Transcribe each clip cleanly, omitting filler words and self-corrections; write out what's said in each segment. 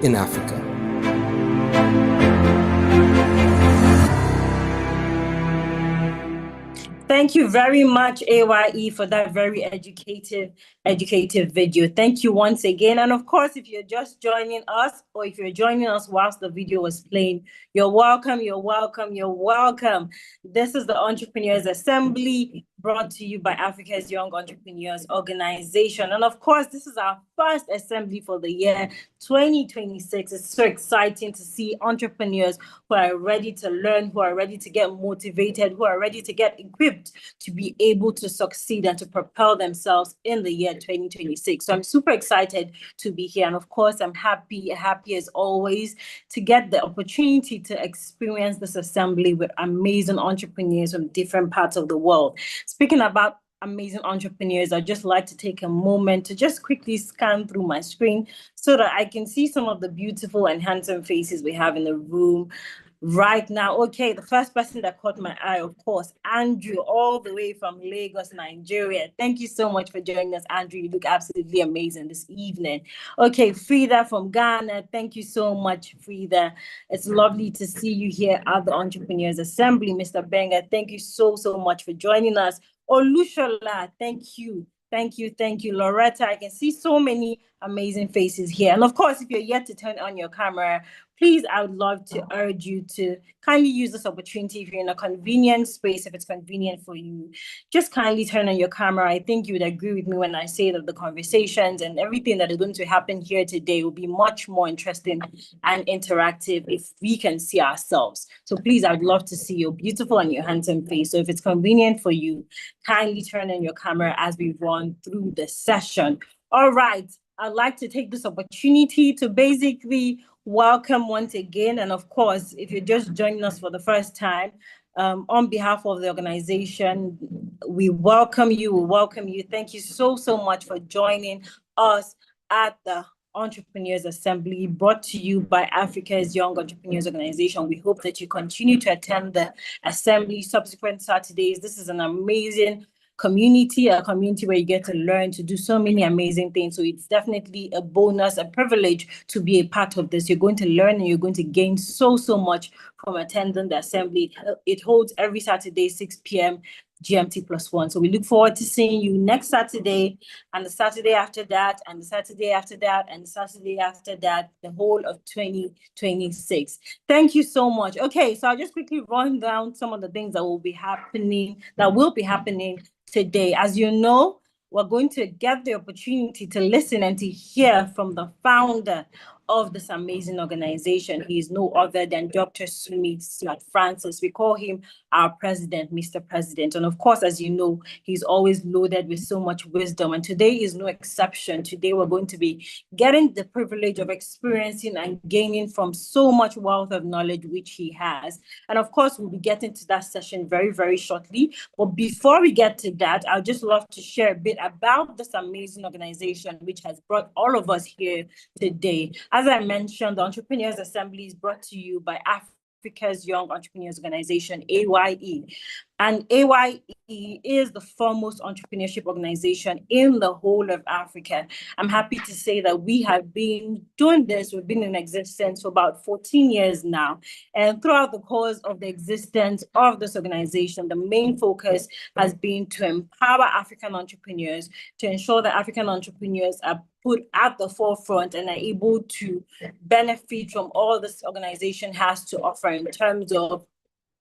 in Africa. Thank you very much, AYE, for that very educative video. Thank you once again. And of course, if you're just joining us or if you're joining us whilst the video was playing, you're welcome, you're welcome, you're welcome. This is the Entrepreneurs Assembly brought to you by Africa's Young Entrepreneurs Organization. And of course, this is our first assembly for the year 2026. It's so exciting to see entrepreneurs who are ready to learn, who are ready to get motivated, who are ready to get equipped to be able to succeed and to propel themselves in the year 2026. So I'm super excited to be here. And of course, I'm happy as always to get the opportunity to experience this assembly with amazing entrepreneurs from different parts of the world. Speaking about amazing entrepreneurs, I'd just like to take a moment to just quickly scan through my screen so that I can see some of the beautiful and handsome faces we have in the room right now. Okay, the first person that caught my eye, of course, Andrew, all the way from Lagos, Nigeria. Thank you so much for joining us, Andrew. You look absolutely amazing this evening. Okay, Frida from Ghana. Thank you so much, Frida. It's lovely to see you here at the Entrepreneurs Assembly. Mr. Benga, thank you so much for joining us. Olushola, thank you. Thank you, Loretta. I can see so many amazing faces here. And of course, if you're yet to turn on your camera, please, I would love to urge you to kindly use this opportunity if you're in a convenient space, if it's convenient for you. Just kindly turn on your camera. I think you would agree with me when I say that the conversations and everything that is going to happen here today will be much more interesting and interactive if we can see ourselves. So please, I would love to see your beautiful and your handsome face. So if it's convenient for you, kindly turn on your camera as we run through the session. All right. I'd like to take this opportunity to basically welcome once again. And of course, if you're just joining us for the first time, on behalf of the organization, we welcome you. Thank you so much for joining us at the Entrepreneurs Assembly brought to you by Africa's Young Entrepreneurs Organization. We hope that you continue to attend the assembly subsequent Saturdays. This is an amazing community, a community where you get to learn to do so many amazing things. So it's definitely a bonus, a privilege to be a part of this. You're going to learn and you're going to gain so much from attending the assembly. It holds every Saturday, 6 p.m. GMT +1. So we look forward to seeing you next Saturday and the Saturday after that and the Saturday after that and the Saturday after that, the whole of 2026. Thank you so much. Okay, so I'll just quickly run down some of the things that will be happening today. As you know, we're going to get the opportunity to listen and to hear from the founder of this amazing organization. He is no other than Dr. Sumi Francis. We call him our president, Mr. President. And of course, as you know, he's always loaded with so much wisdom. And today is no exception. Today, we're going to be getting the privilege of experiencing and gaining from so much wealth of knowledge which he has. And of course, we'll be getting to that session very shortly. But before we get to that, I'd just love to share a bit about this amazing organization which has brought all of us here today. As I mentioned, the Entrepreneurs Assembly is brought to you by Africa's Young Entrepreneurs Organization, AYE. And AYE is the foremost entrepreneurship organization in the whole of Africa. I'm happy to say that we have been doing this. We've been in existence for about 14 years now. And throughout the course of the existence of this organization, the main focus has been to empower African entrepreneurs, to ensure that African entrepreneurs are put at the forefront and are able to benefit from all this organization has to offer in terms of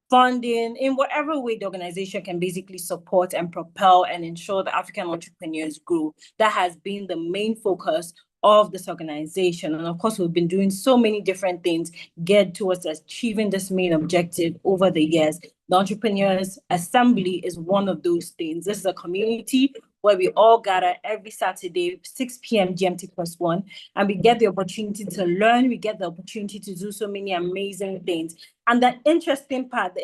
funding, in whatever way the organization can basically support and propel and ensure that African entrepreneurs grow. That has been the main focus of this organization. And of course, we've been doing so many different things geared towards achieving this main objective over the years. The Entrepreneurs Assembly is one of those things. This is a community where we all gather every Saturday, 6 p.m. GMT +1, and we get the opportunity to learn. We get the opportunity to do so many amazing things. And the interesting part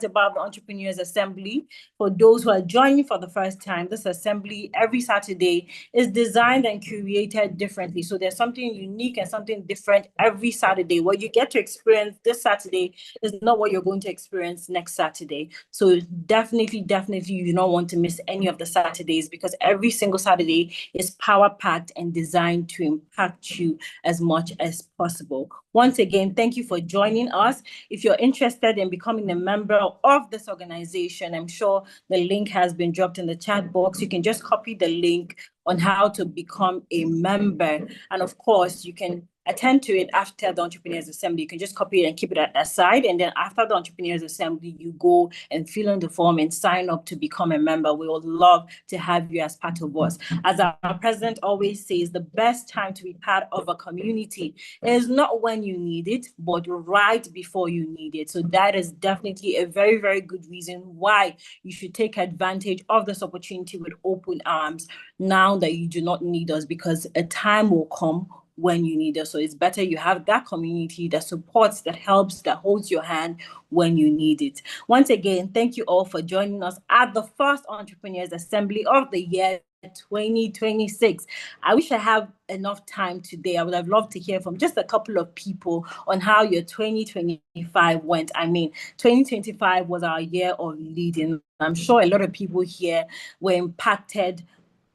about the Entrepreneurs Assembly, for those who are joining for the first time, this assembly every Saturday is designed and curated differently. So there's something unique and something different every Saturday. What you get to experience this Saturday is not what you're going to experience next Saturday. So definitely, you do not want to miss any of the Saturdays, because every single Saturday is power packed and designed to impact you as much as possible. Once again, thank you for joining us. If you're interested in becoming a member of this organization, I'm sure the link has been dropped in the chat box. You can just copy the link on how to become a member. And of course, you can attend to it after the Entrepreneurs Assembly. You can just copy it and keep it aside. And then after the Entrepreneurs Assembly, you go and fill in the form and sign up to become a member. We would love to have you as part of us. As our president always says, the best time to be part of a community is not when you need it, but right before you need it. So that is definitely a very, very good reason why you should take advantage of this opportunity with open arms now that you do not need us, because a time will come when you need us. So it's better you have that community that supports, that helps, that holds your hand when you need it. Once again, thank you all for joining us at the first Entrepreneurs Assembly of the year 2026. I wish I have enough time today. I would have loved to hear from just a couple of people on how your 2025 went. I mean, 2025 was our year of leading. I'm sure a lot of people here were impacted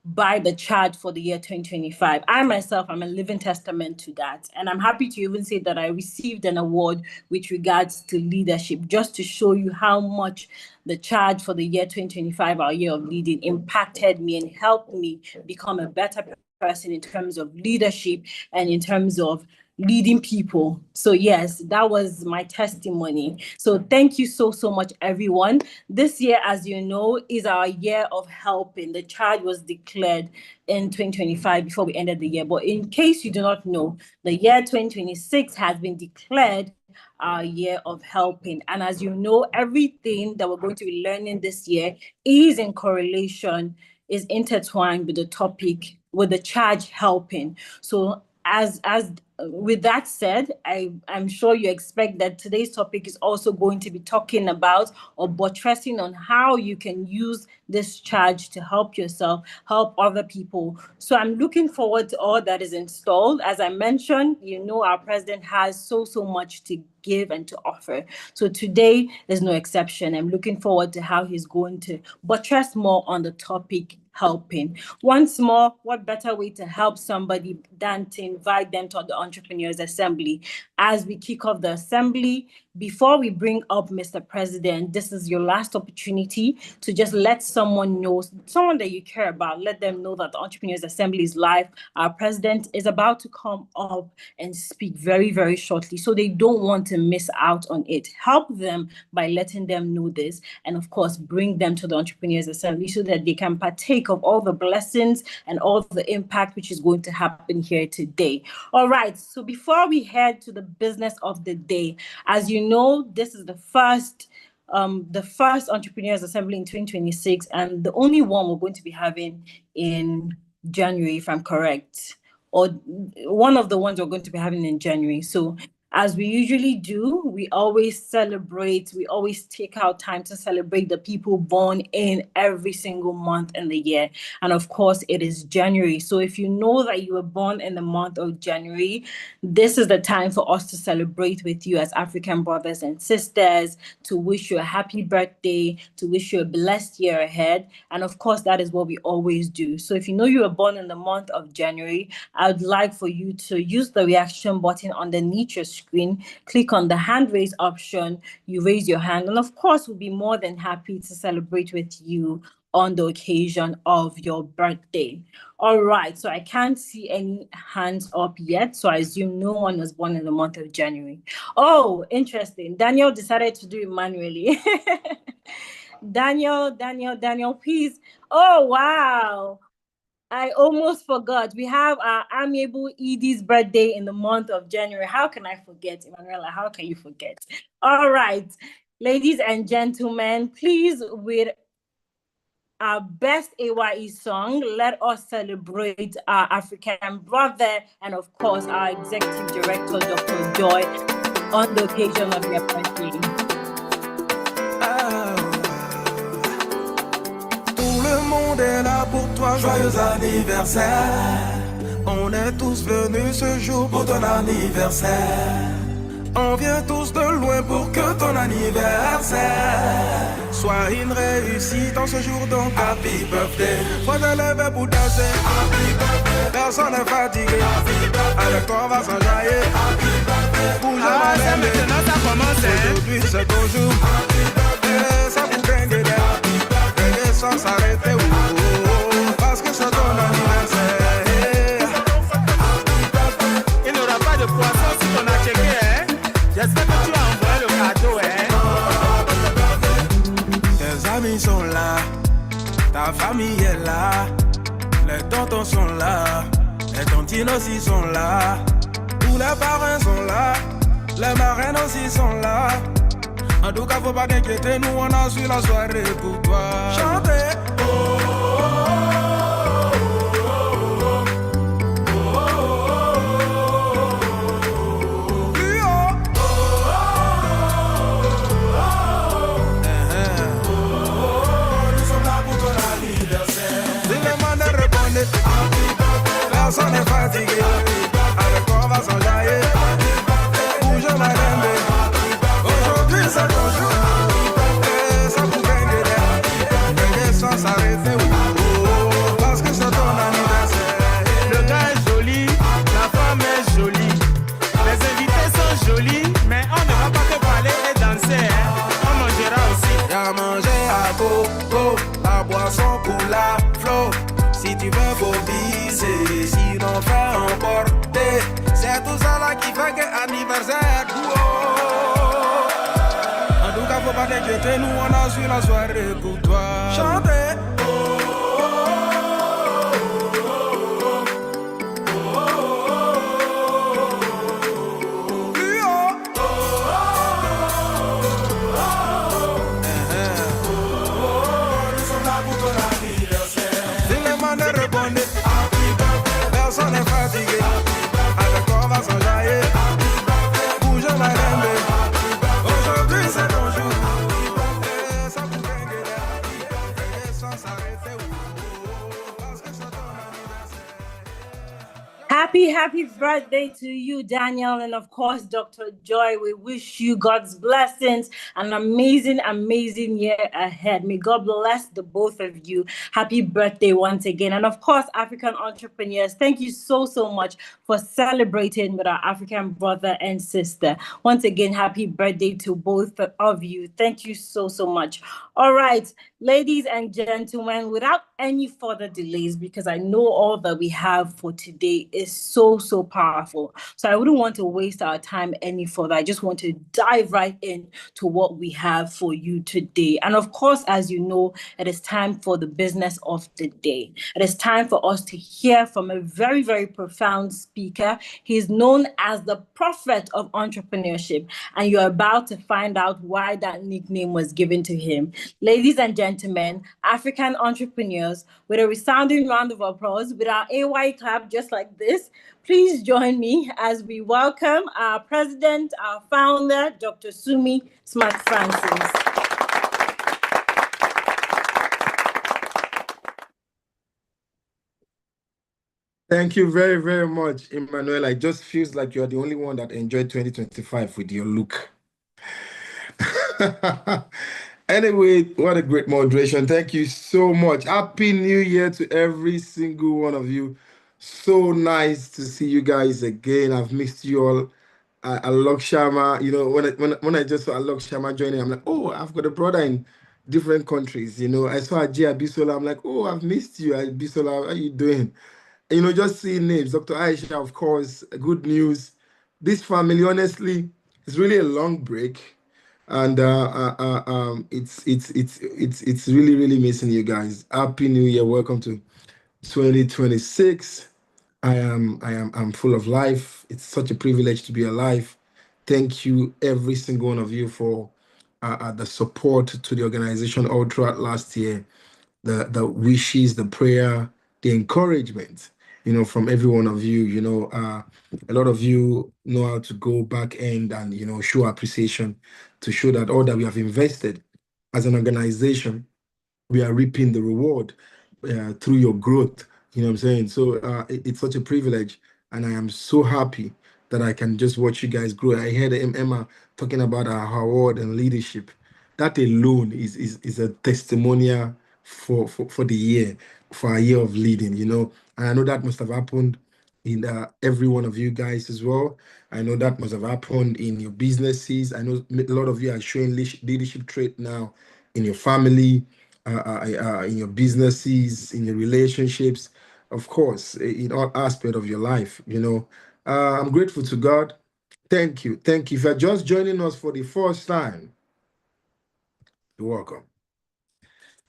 by the charge for the year 2025. I myself am a living testament to that. And I'm happy to even say that I received an award with regards to leadership, just to show you how much the charge for the year 2025, our year of leading, impacted me and helped me become a better person in terms of leadership and in terms of leading people. So yes, that was my testimony. So thank you so much, everyone. This year, as you know, is our year of helping. The charge was declared in 2025 before we ended the year. But in case you do not know, the year 2026 has been declared our year of helping. And as you know, everything that we're going to be learning this year is in correlation, is intertwined with the topic, with the charge helping. So as with that said, I'm sure you expect that today's topic is also going to be talking about or buttressing on how you can use this charge to help yourself, help other people. So I'm looking forward to all that is installed. As I mentioned, you know, our president has so much to give and to offer. So today is no exception. I'm looking forward to how he's going to buttress more on the topic helping. Once more, what better way to help somebody than to invite them to the Entrepreneurs Assembly? As we kick off the assembly, before we bring up Mr. President, this is your last opportunity to just let someone know, someone that you care about, let them know that the Entrepreneurs Assembly is live. Our president is about to come up and speak very, very shortly, so they don't want to miss out on it. Help them by letting them know this, and of course, bring them to the Entrepreneurs Assembly so that they can partake of all the blessings and all the impact which is going to happen here today. All right, so before we head to the business of the day, as you know, this is the first Entrepreneurs Assembly in 2026, and the only one we're going to be having in January, if I'm correct, or one of the ones we're going to be having in January. So as we usually do, we always take out time to celebrate the people born in every single month in the year. And of course, it is January. So if you know that you were born in the month of January, this is the time for us to celebrate with you as African brothers and sisters, to wish you a happy birthday, to wish you a blessed year ahead. And of course, that is what we always do. So if you know you were born in the month of January, I would like for you to use the reaction button underneath your screen, click on the hand raise option, you raise your hand, and of course, we'll be more than happy to celebrate with you on the occasion of your birthday. All right, so I can't see any hands up yet, so I assume no one was born in the month of January. Oh, interesting. Daniel decided to do it manually. Daniel, please. Oh, wow. I almost forgot. We have our amiable Edie's birthday in the month of January. How can I forget, Emanuela? How can you forget? All right, ladies and gentlemen, please, with our best AYE song, let us celebrate our African brother and, of course, our executive director, Dr. Joy. on the occasion of your birthday. Tout le monde est là pour toi, joyeux anniversaire. On est tous venus ce jour pour ton anniversaire. On vient tous de loin pour que ton anniversaire soit une réussite en ce jour, donc happy birthday. Faut te lever pour danser, happy birthday. Personne n'est fatigué, avec toi on va s'enjailler. C'est maintenant ça commence, aujourd'hui c'est ton jour, et ça vous gagne de l'air, et sans s'arrêter, parce que c'est ton anniversaire. Il n'y aura pas de poisson si on a checké, hein. J'espère que tu as envoyé le cadeau, hein. Tes amis sont là, ta famille est là, les tontons sont là, les tontines aussi sont là, tous les parrains sont là, les marraines aussi sont là. En tout cas, faut pas t'inquiéter, nous on a su la soirée pour toi. Chantez. Personne n'est fatigué, avec toi on va s'enjailler. Bouge ma dembe, aujourd'hui c'est ton jour, et ça vous gagne de l'air, et sans s'arrêter, parce que c'est ton anniversaire. Le gars est joli, la femme est jolie, les invités sont jolis, mais on ne va pas que parler et danser, hein. On mangera aussi. Y'a à manger à coco, la boisson pour la flot. Si tu veux faut viser, sinon fais emporter. C'est tout ça là qui fait que anniversaire. En tout cas faut pas t'inquiéter, nous on a su la soirée pour toi. Chantez. Personne n'est fatigué, avec toi on va s'enjailler. Bouge ma dembe, aujourd'hui c'est ton jour, et ça vous gagne de l'air, et sans s'arrêter, parce que c'est ton anniversaire. Happy birthday to you, Daniel, and of course, Dr. Joy. We wish you God's blessings, an amazing year ahead. May God bless the both of you. Happy birthday once again. And of course, African entrepreneurs, thank you so much for celebrating with our African brother and sister. Once again, happy birthday to both of you. Thank you so much. All right, ladies and gentlemen, without any further delays, because I know all that we have for today is so powerful. So I wouldn't want to waste our time any further. I just want to dive right in to what we have for you today. And of course, as you know, it is time for the business of the day. It is time for us to hear from a very profound speaker. He's known as the prophet of entrepreneurship, and you're about to find out why that nickname was given to him. Ladies and gentlemen, African entrepreneurs, with a resounding round of applause, with our AY clap just like this, please join me as we welcome our president, our founder, Dr. Sumi Smart Francis. Thank you very much, Emmanuel. It just feels like you're the only one that enjoyed 2025 with your look. Anyway, what a great moderation. Thank you so much. Happy New Year to every single one of you. So nice to see you guys again. I've missed you all. Alok Sharma, you know, when I just saw Alok Sharma joining, I'm like, oh, I've got a brother in different countries. You know, I saw Ajay Abisola. I'm like, oh, I've missed you, Abisola. How are you doing? You know, just seeing names. Dr. Aisha, of course, good news. This family, honestly, it's really a long break. And it's really missing you guys. Happy New Year! Welcome to 2026. I'm full of life. It's such a privilege to be alive. Thank you, every single one of you, for the support to the organization all throughout last year, the wishes, the prayer, the encouragement. from every one of you. A lot of you know how to go back end and, show appreciation to show that all that we have invested as an organization, we are reaping the reward through your growth. You know what I'm saying? So it's such a privilege, and I am so happy that I can just watch you guys grow. I heard Emma talking about our award and leadership. That alone is a testimonial for the year, for a year of leading. And I know that must have happened in every one of you guys as well. I know that must have happened in your businesses. I know a lot of you are showing leadership trait now in your family, in your businesses, in your relationships, of course, in all aspects of your life. I'm grateful to God. Thank you. Thank you. If you're just joining us for the first time, you're welcome.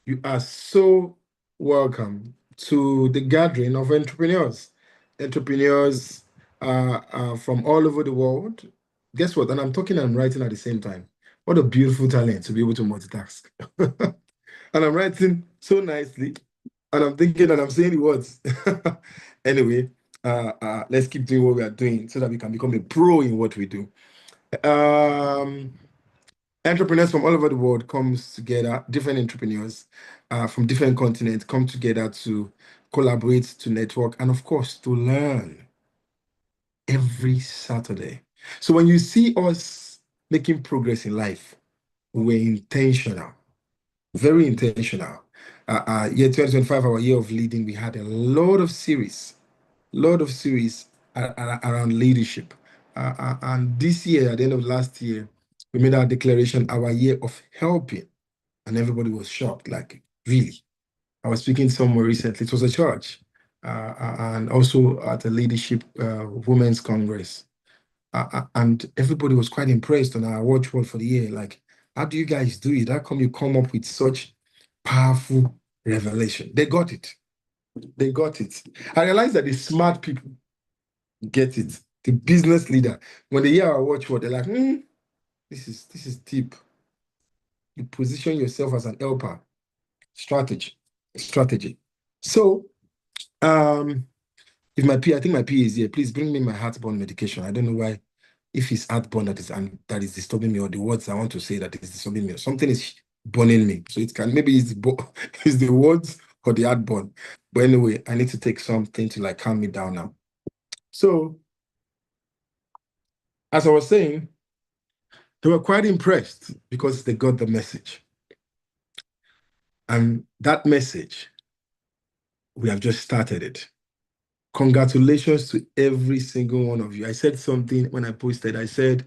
You are so welcome to the gathering of entrepreneurs. Entrepreneurs from all over the world. Guess what? And I'm talking and I'm writing at the same time. What a beautiful talent to be able to multitask. And I'm writing so nicely, and I'm thinking and I'm saying the words. Anyway, let's keep doing what we are doing so that we can become a pro in what we do. Entrepreneurs from all over the world comes together, different entrepreneurs from different continents come together to collaborate, to network, and of course, to learn every Saturday. So when you see us making progress in life, we're intentional, very intentional. Year 2025, our year of leading, we had a lot of series around leadership. And this year, at the end of last year, we made our declaration, our year of helping. And everybody was shocked, like, really? I was speaking somewhere recently, it was a church, and also at a leadership women's congress. And everybody was quite impressed on our watchword for the year. Like, how do you guys do it? How come you come up with such powerful revelation? They got it. They got it. I realized that the smart people get it. The business leader, when they hear our watchword, they're like, this is deep. You position yourself as an helper. Strategy. So, if my P, I think my P is here. Please bring me my heartburn medication. I don't know why. If it's heartburn that is disturbing me, or the words I want to say that is disturbing me, or something is burning me. So it can maybe it's the words or the heartburn. But anyway, I need to take something to like calm me down now. So, as I was saying, they were quite impressed because they got the message. And that message, we have just started it. Congratulations to every single one of you. I said something when I posted. I said,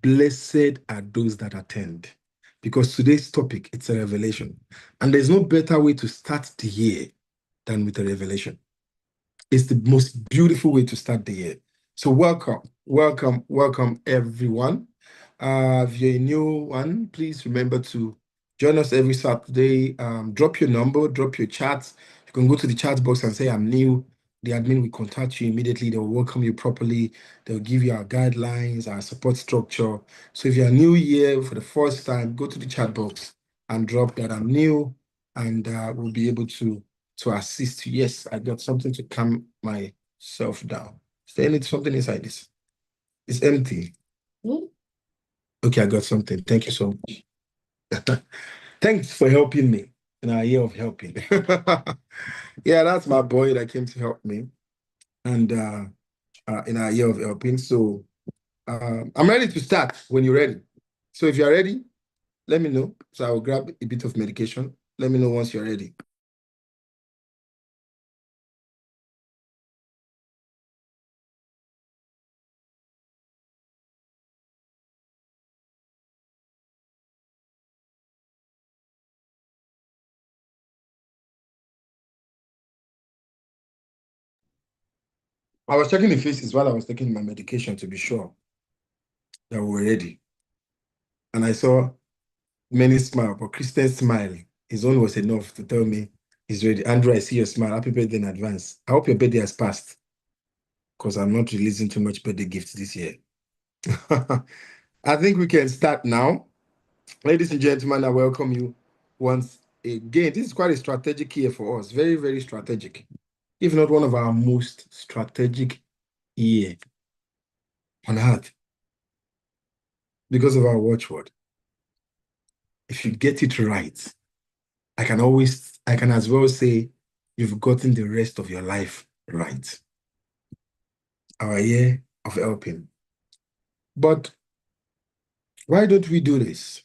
blessed are those that attend. Because today's topic, it's a revelation. And there's no better way to start the year than with a revelation. It's the most beautiful way to start the year. So welcome, everyone. If you're a new one, please remember to join us every Saturday. Drop your number, drop your chats. You can go to the chat box and say, I'm new. The admin will contact you immediately. They'll welcome you properly. They'll give you our guidelines, our support structure. So if you're new here for the first time, go to the chat box and drop that I'm new, and we'll be able to assist you. Yes, I got something to calm myself down. Is there something inside this? It's empty. Okay, I got something. Thank you so much. Thanks for helping me in our year of helping. Yeah, that's my boy that came to help me, and in our year of helping. So I'm ready to start when you're ready. So if you're ready, let me know. So I'll grab a bit of medication. Let me know once you're ready. I was checking the faces while I was taking my medication to be sure that we were ready. And I saw many smile, but Christian smiling. His own was enough to tell me he's ready. Andrew, I see your smile. Happy birthday in advance. I hope your birthday has passed, because I'm not releasing too much birthday gifts this year. I think we can start now. Ladies and gentlemen, I welcome you once again. This is quite a strategic year for us. Very, very strategic. if not one of our most strategic year on earth, because of our watchword. If you get it right, I can as well say you've gotten the rest of your life right. Our year of helping. But why don't we do this?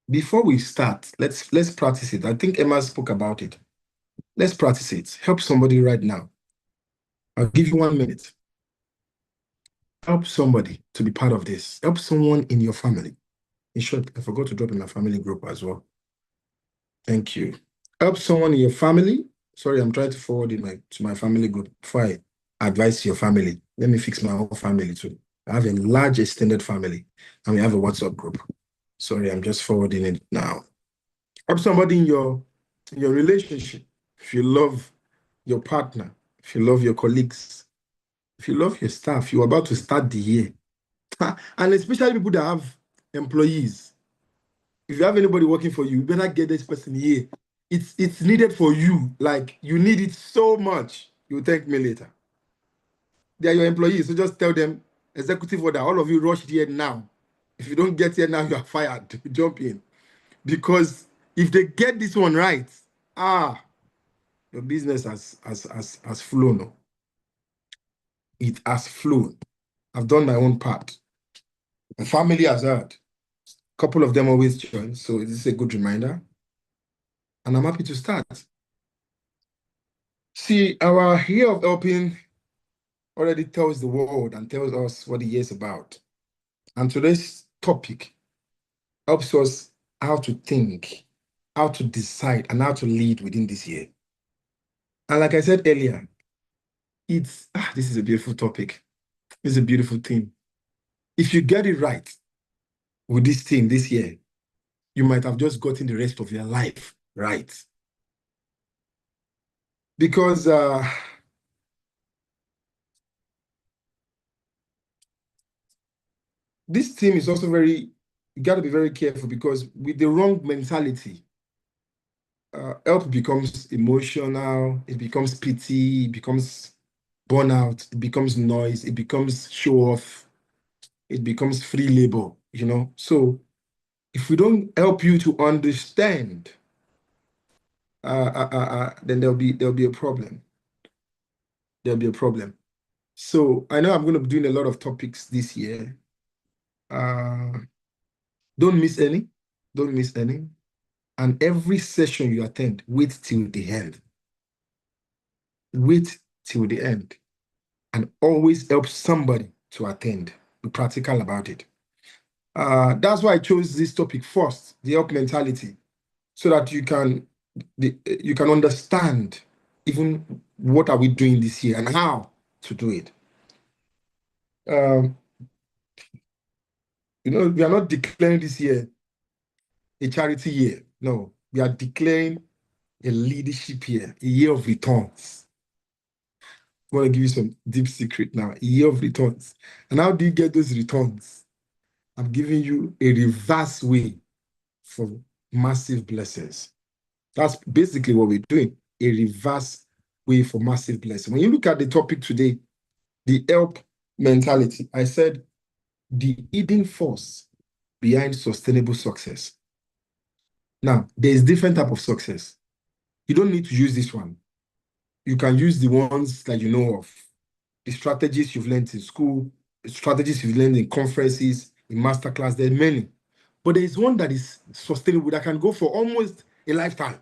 Before we start, let's practice it. I think Emma spoke about it. Let's practice it. Help somebody right now. I'll give you 1 minute. Help somebody to be part of this. Help someone in your family. In short, I forgot to drop in my family group as well. Thank you. Help someone in your family. Sorry, I'm trying to forward it to my family group before I advise your family. Let me fix my own family too. I have a large extended family and we have a WhatsApp group. Sorry, I'm just forwarding it now. Help somebody in your relationship. If you love your partner, if you love your colleagues, if you love your staff, you're about to start the year. And especially people that have employees. If you have anybody working for you, you better get this person here. It's needed for you. Like, you need it so much. You'll thank me later. They are your employees, so just tell them, executive order, all of you rush here now. If you don't get here now, you are fired. Jump in. Because if they get this one right, your business has flown. It has flown. I've done my own part. My family has heard. A couple of them always join, so this is a good reminder. And I'm happy to start. See, our year of helping already tells the world and tells us what the year is about. And today's topic helps us how to think, how to decide, and how to lead within this year. And like I said earlier, this is a beautiful topic. It's a beautiful theme. If you get it right with this theme this year, you might have just gotten the rest of your life right. Because this theme is also you got to be very careful, because with the wrong mentality, help becomes emotional, it becomes pity, it becomes burnout, it becomes noise, it becomes show off, it becomes free labor, So if we don't help you to understand, then there'll be a problem. There'll be a problem. So I know I'm going to be doing a lot of topics this year. Don't miss any. Don't miss any. And every session you attend, wait till the end. Wait till the end. And always help somebody to attend. Be practical about it. That's why I chose this topic first, the help mentality, so that you can understand even what are we doing this year and how to do it. We are not declaring this year a charity year. No, we are declaring a leadership year, a year of returns. I want to give you some deep secret now, a year of returns. And how do you get those returns? I'm giving you a reverse way for massive blessings. That's basically what we're doing, a reverse way for massive blessings. When you look at the topic today, the help mentality, I said the hidden force behind sustainable success. Now, there's different type of success. You don't need to use this one. You can use the ones that you know of, the strategies you've learned in school, the strategies you've learned in conferences, in masterclass. There are many. But there is one that is sustainable, that can go for almost a lifetime.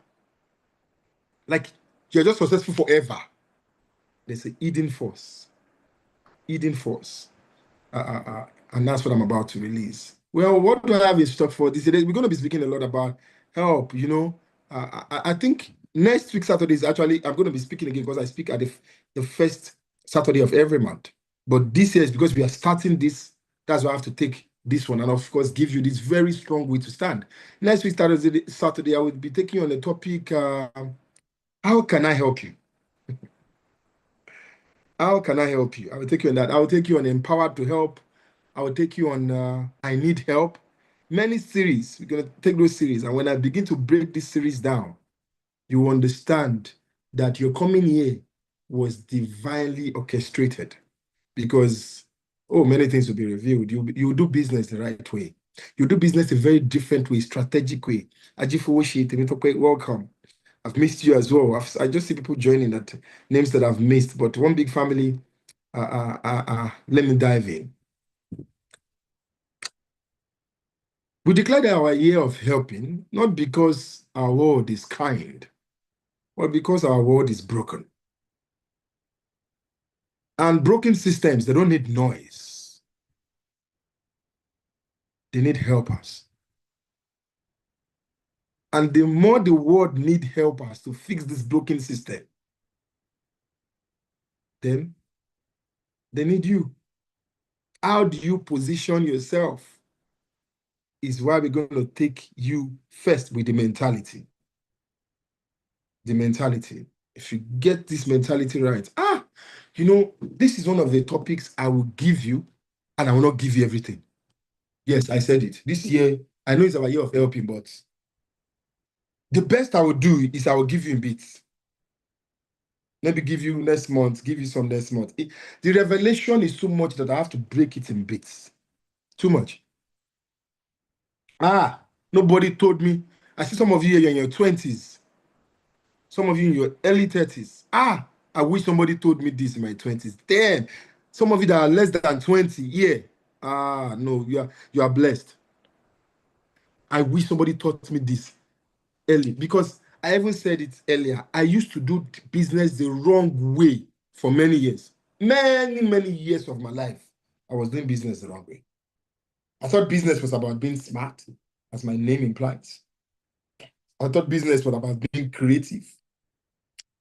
Like, you're just successful forever. There's a hidden force. Hidden force. And that's what I'm about to release. Well, what do I have in stock for this? We're going to be speaking a lot about help, I think next week, Saturday, is actually, I'm going to be speaking again, because I speak at the first Saturday of every month. But this year is because we are starting this. That's why I have to take this one and, of course, give you this very strong way to stand. Next week, Saturday, I will be taking on the topic, how can I help you? How can I help you? I will take you on that. I will take you on Empowered to Help. I will take you on I Need Help. Many series. We're going to take those series. And when I begin to break this series down, you understand that you're coming here was divinely orchestrated because, many things will be revealed. You do business the right way. You do business a very different way, strategic way. Welcome. I've missed you as well. I just see people joining that names that I've missed, but one big family. Let me dive in. We declared our year of helping, not because our world is kind, but because our world is broken. And broken systems, they don't need noise. They need helpers. And the more the world need helpers to fix this broken system, then they need you. How do you position yourself? Is why we're going to take you first with the mentality. The mentality. If you get this mentality right, this is one of the topics I will give you, and I will not give you everything. Yes, I said it. This year, I know it's our year of helping, but the best I will do is I will give you in bits. Maybe give you next month, give you some next month. The revelation is too much that I have to break it in bits. Too much. Nobody told me. I see some of you here in your 20s. Some of you in your early 30s. I wish somebody told me this in my 20s. Damn. Some of you that are less than 20, yeah. No, you are blessed. I wish somebody taught me this early, because I even said it earlier. I used to do business the wrong way for many years. Many years of my life, I was doing business the wrong way. I thought business was about being smart, as my name implies. I thought business was about being creative.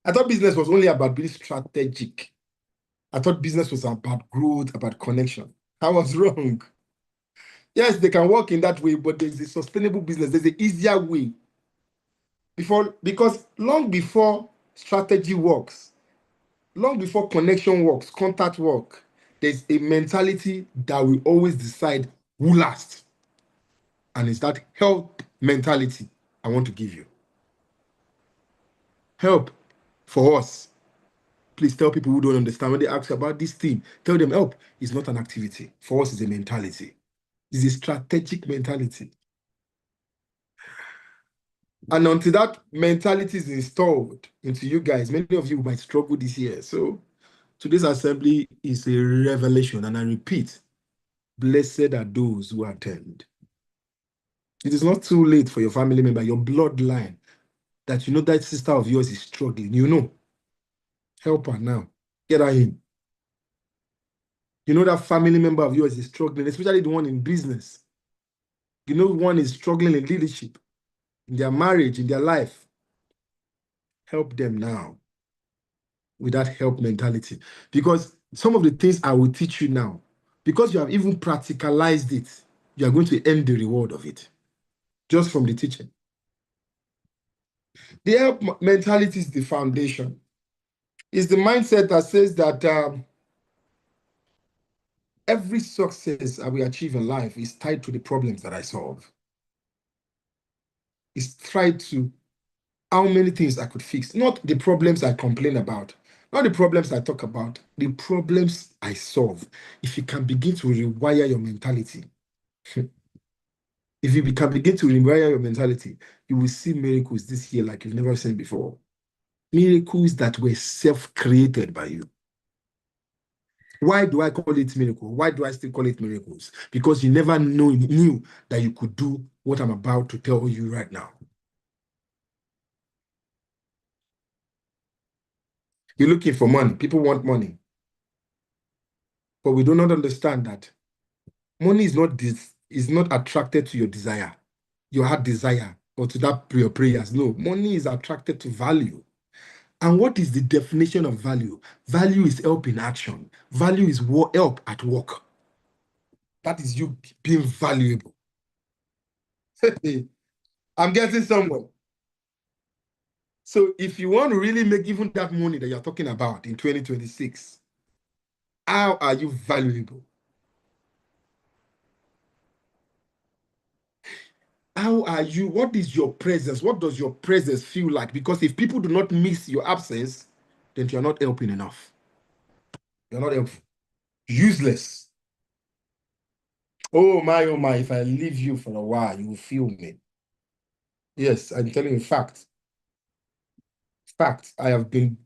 I thought business was only about being strategic. I thought business was about growth, about connection. I was wrong. Yes, they can work in that way, but there's a sustainable business. There's an easier way. Because long before strategy works, long before connection works, contact work, there's a mentality that will always decide who lasts. And it's that help mentality I want to give you. Help for us. Please tell people who don't understand when they ask about this thing, tell them help is not an activity. For us, it's a mentality. It's a strategic mentality. And until that mentality is installed into you guys, many of you might struggle this year. So today's assembly is a revelation. And I repeat, blessed are those who attend. It is not too late for your family member, your bloodline, that you know that sister of yours is struggling. You know. Help her now. Get her in. You know that family member of yours is struggling, especially the one in business. You know one is struggling in leadership, in their marriage, in their life. Help them now with that help mentality. Because some of the things I will teach you now, because you have even practicalized it, you are going to earn the reward of it, just from the teaching. The help mentality is the foundation. It's the mindset that says that every success that we achieve in life is tied to the problems that I solve. It's tied to how many things I could fix, not the problems I complain about, not the problems I talk about, the problems I solve. If you can begin to rewire your mentality, if you can begin to rewire your mentality, you will see miracles this year like you've never seen before. Miracles that were self-created by you. Why do I call it miracle? Why do I still call it miracles? Because you never knew that you could do what I'm about to tell you right now. You're looking for money. People want money. But we do not understand that money is not attracted to your desire, your heart desire, or to that your prayers. No, money is attracted to value. And what is the definition of value? Value is help in action. Value is help at work. That is you being valuable. I'm getting somewhere. So if you want to really make even that money that you're talking about in 2026, how are you valuable? How are you? What is your presence? What does your presence feel like? Because if people do not miss your absence, then you're not helping enough. You're not helpful. Useless. Oh my, if I leave you for a while, you will feel me. Yes, I'm telling you fact. Fact, I have been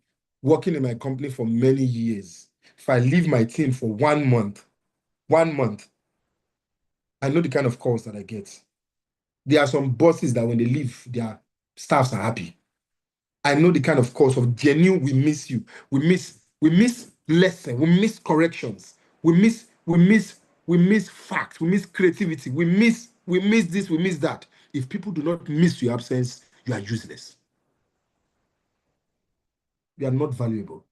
working in my company for many years. If I leave my team for 1 month, I know the kind of calls that I get. There are some bosses that when they leave, their staffs are happy. I know the kind of calls of genuine, we miss you. We miss lesson, we miss corrections, we miss facts, we miss creativity, we miss this, we miss that. If people do not miss your absence, you are useless. You are not valuable.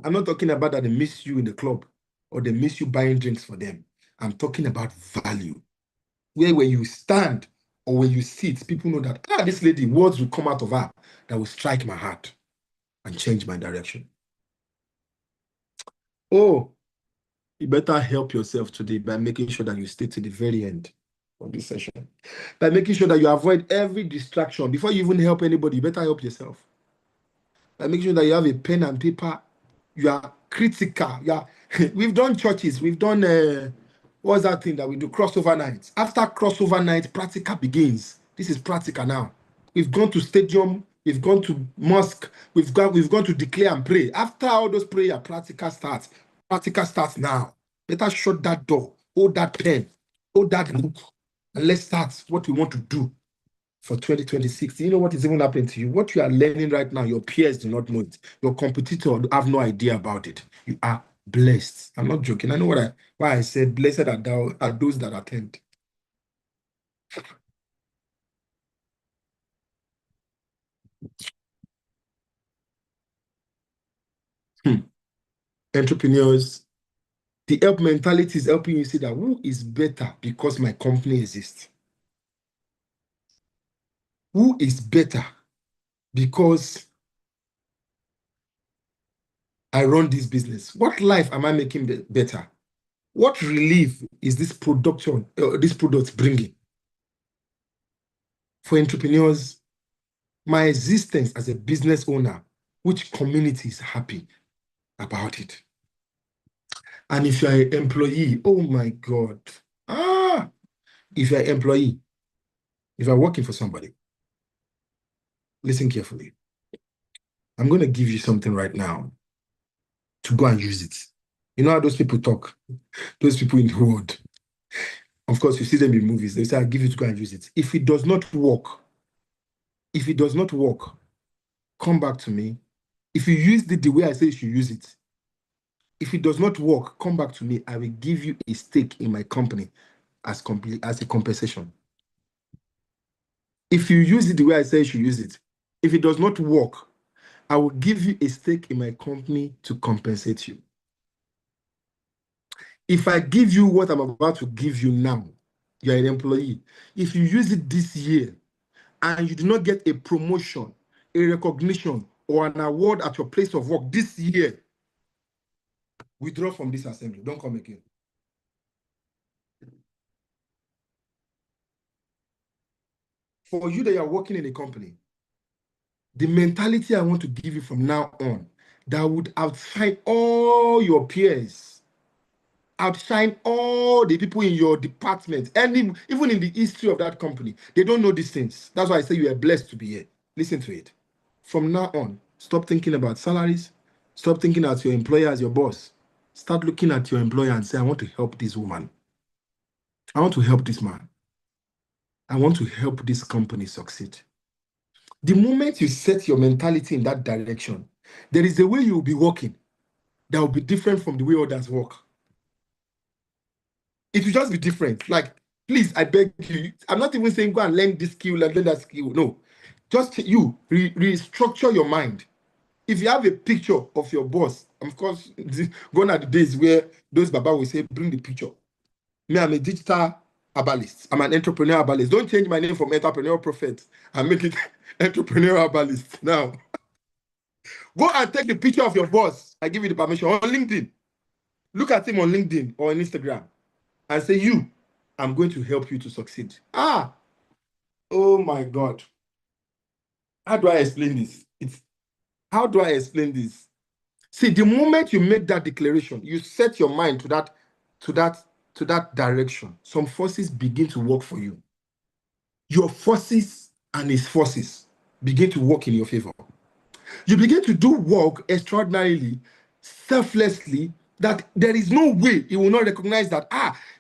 I'm not talking about that they miss you in the club or they miss you buying drinks for them. I'm talking about value. Where when you stand or when you sit, people know that, this lady, words will come out of her that will strike my heart and change my direction. Oh, you better help yourself today by making sure that you stay to the very end of this session. By making sure that you avoid every distraction. Before you even help anybody, you better help yourself. By making sure that you have a pen and paper, you are critical. We've done churches, we've done what's that thing that we do? Crossover nights. After crossover night, practical begins. This is practical now. We've gone to stadium, we've gone to mosque, we've gone to declare and pray. After all those prayer, practical starts. Practical starts now. Better shut that door, hold that pen, hold that book, and let's start what we want to do for 2026. You know what is even happening to you? What you are learning right now, your peers do not know it. Your competitor have no idea about it. You are blessed. I'm not joking. I know why I said blessed are those that attend. Entrepreneurs, the help mentality is helping you see that who is better because my company exists. Who is better because I run this business? What life am I making better? What relief is this product bringing? For entrepreneurs, my existence as a business owner, which community is happy about it? And if you're an employee, oh my God. If you're an employee, if you're working for somebody, listen carefully. I'm going to give you something right now to go and use it. You know how those people talk? Those people in the world. Of course, you see them in movies. They say, I'll give you to go and use it. If it does not work, come back to me. If you use it the way I say you should use it, if it does not work, come back to me. I will give you a stake in my company as a compensation. If you use it the way I say you should use it, if it does not work, I will give you a stake in my company to compensate you. If I give you what I'm about to give you now, you're an employee. If you use it this year and you do not get a promotion, a recognition, or an award at your place of work this year, withdraw from this assembly. Don't come again. For you that are working in a company, the mentality I want to give you from now on that would outshine all your peers, outshine all the people in your department, and even in the history of that company. They don't know these things. That's why I say you are blessed to be here. Listen to it. From now on, stop thinking about salaries. Stop thinking about your employer as your boss. Start looking at your employer and say, I want to help this woman. I want to help this man. I want to help this company succeed. The moment you set your mentality in that direction, there is a way you will be working that will be different from the way others work. It will just be different. Like, please, I beg you. I'm not even saying go and learn this skill and learn that skill. No. Just you restructure your mind. If you have a picture of your boss, of course, gone are the days where those Baba will say, bring the picture. Me, I'm a digital herbalist. I'm an entrepreneur herbalist. Don't change my name from entrepreneur prophet and make it entrepreneur herbalist. Now, go and take the picture of your boss. I give you the permission on LinkedIn. Look at him on LinkedIn or on Instagram and say, I'm going to help you to succeed. Oh my God. How do I explain this? How do I explain this? See, the moment you make that declaration, you set your mind to that direction. Some forces begin to work for you. Your forces and his forces begin to work in your favor. You begin to do work extraordinarily, selflessly, that there is no way he will not recognize that.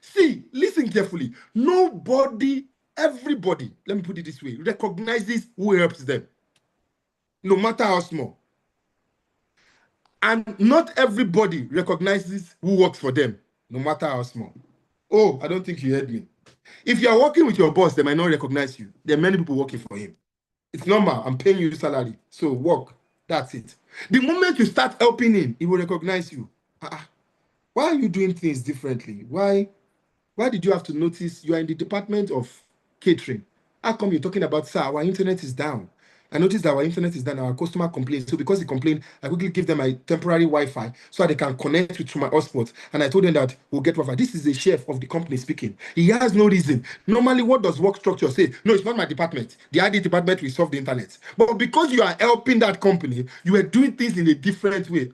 See, listen carefully. Nobody, everybody, let me put it this way, recognizes who helps them, no matter how small. And not everybody recognizes who works for them, no matter how small. Oh, I don't think you heard me. If you are working with your boss, they might not recognize you. There are many people working for him. It's normal. I'm paying you salary. So work. That's it. The moment you start helping him, he will recognize you. Why are you doing things differently? Why did you have to notice you are in the department of catering? How come you're talking about, sir, our internet is down? I noticed that our internet is down, our customer complained. So because he complained, I quickly give them a temporary Wi-Fi so that they can connect to my hotspot. And I told them that we'll get Wi-Fi. This is the chef of the company speaking. He has no reason. Normally, what does work structure say? No, it's not my department. The ID department will solve the internet. But because you are helping that company, you are doing things in a different way.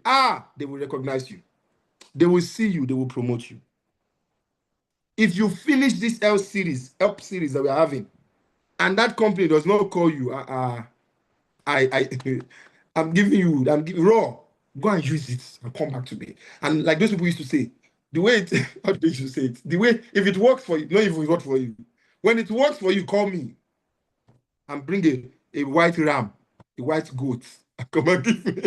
They will recognize you. They will see you. They will promote you. If you finish this help series that we are having, and that company does not call you, I'm giving raw. Go and use it and come back to me. And like those people used to say, the way how they used to say it, the way if it works for you, not if it works for you. When it works for you, call me and bring a white ram, a white goat. Come and give me.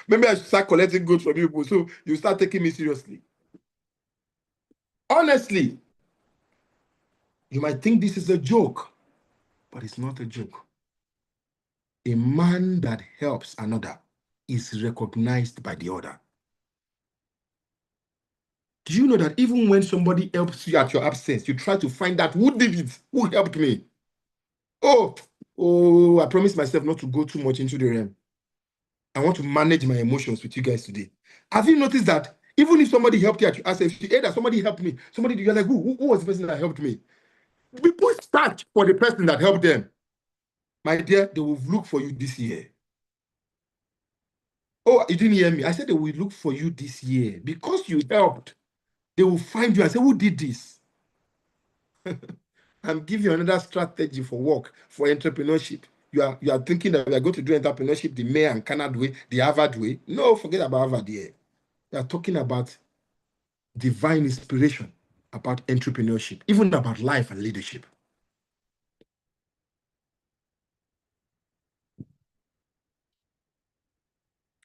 maybe I should start collecting goats from you people, so you start taking me seriously. Honestly, you might think this is a joke, but it's not a joke. A man that helps another is recognized by the other. Do you know that even when somebody helps you at your absence, you try to find out who did it, who helped me? Oh, I promised myself not to go too much into the realm. I want to manage my emotions with you guys today. Have you noticed that even if somebody helped you at your absence, if you that somebody helped me, you're like, who was the person that helped me? People search for the person that helped them. My dear, they will look for you this year. Oh, you didn't hear me. I said they will look for you this year. Because you helped, they will find you and say, who did this? I'm giving you another strategy for work, for entrepreneurship. You are thinking that we are going to do entrepreneurship the May and Canada way, the Harvard way. No, forget about Harvard here. We are talking about divine inspiration, about entrepreneurship, even about life and leadership.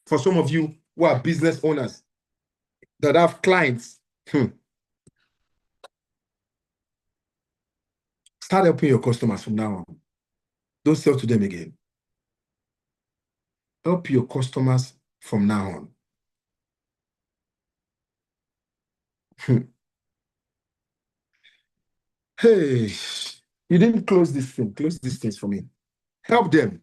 For some of you who are business owners that have clients, start helping your customers from now on. Don't sell to them again. Help your customers from now on. Hey, you didn't close this thing. Close these things for me. Help them.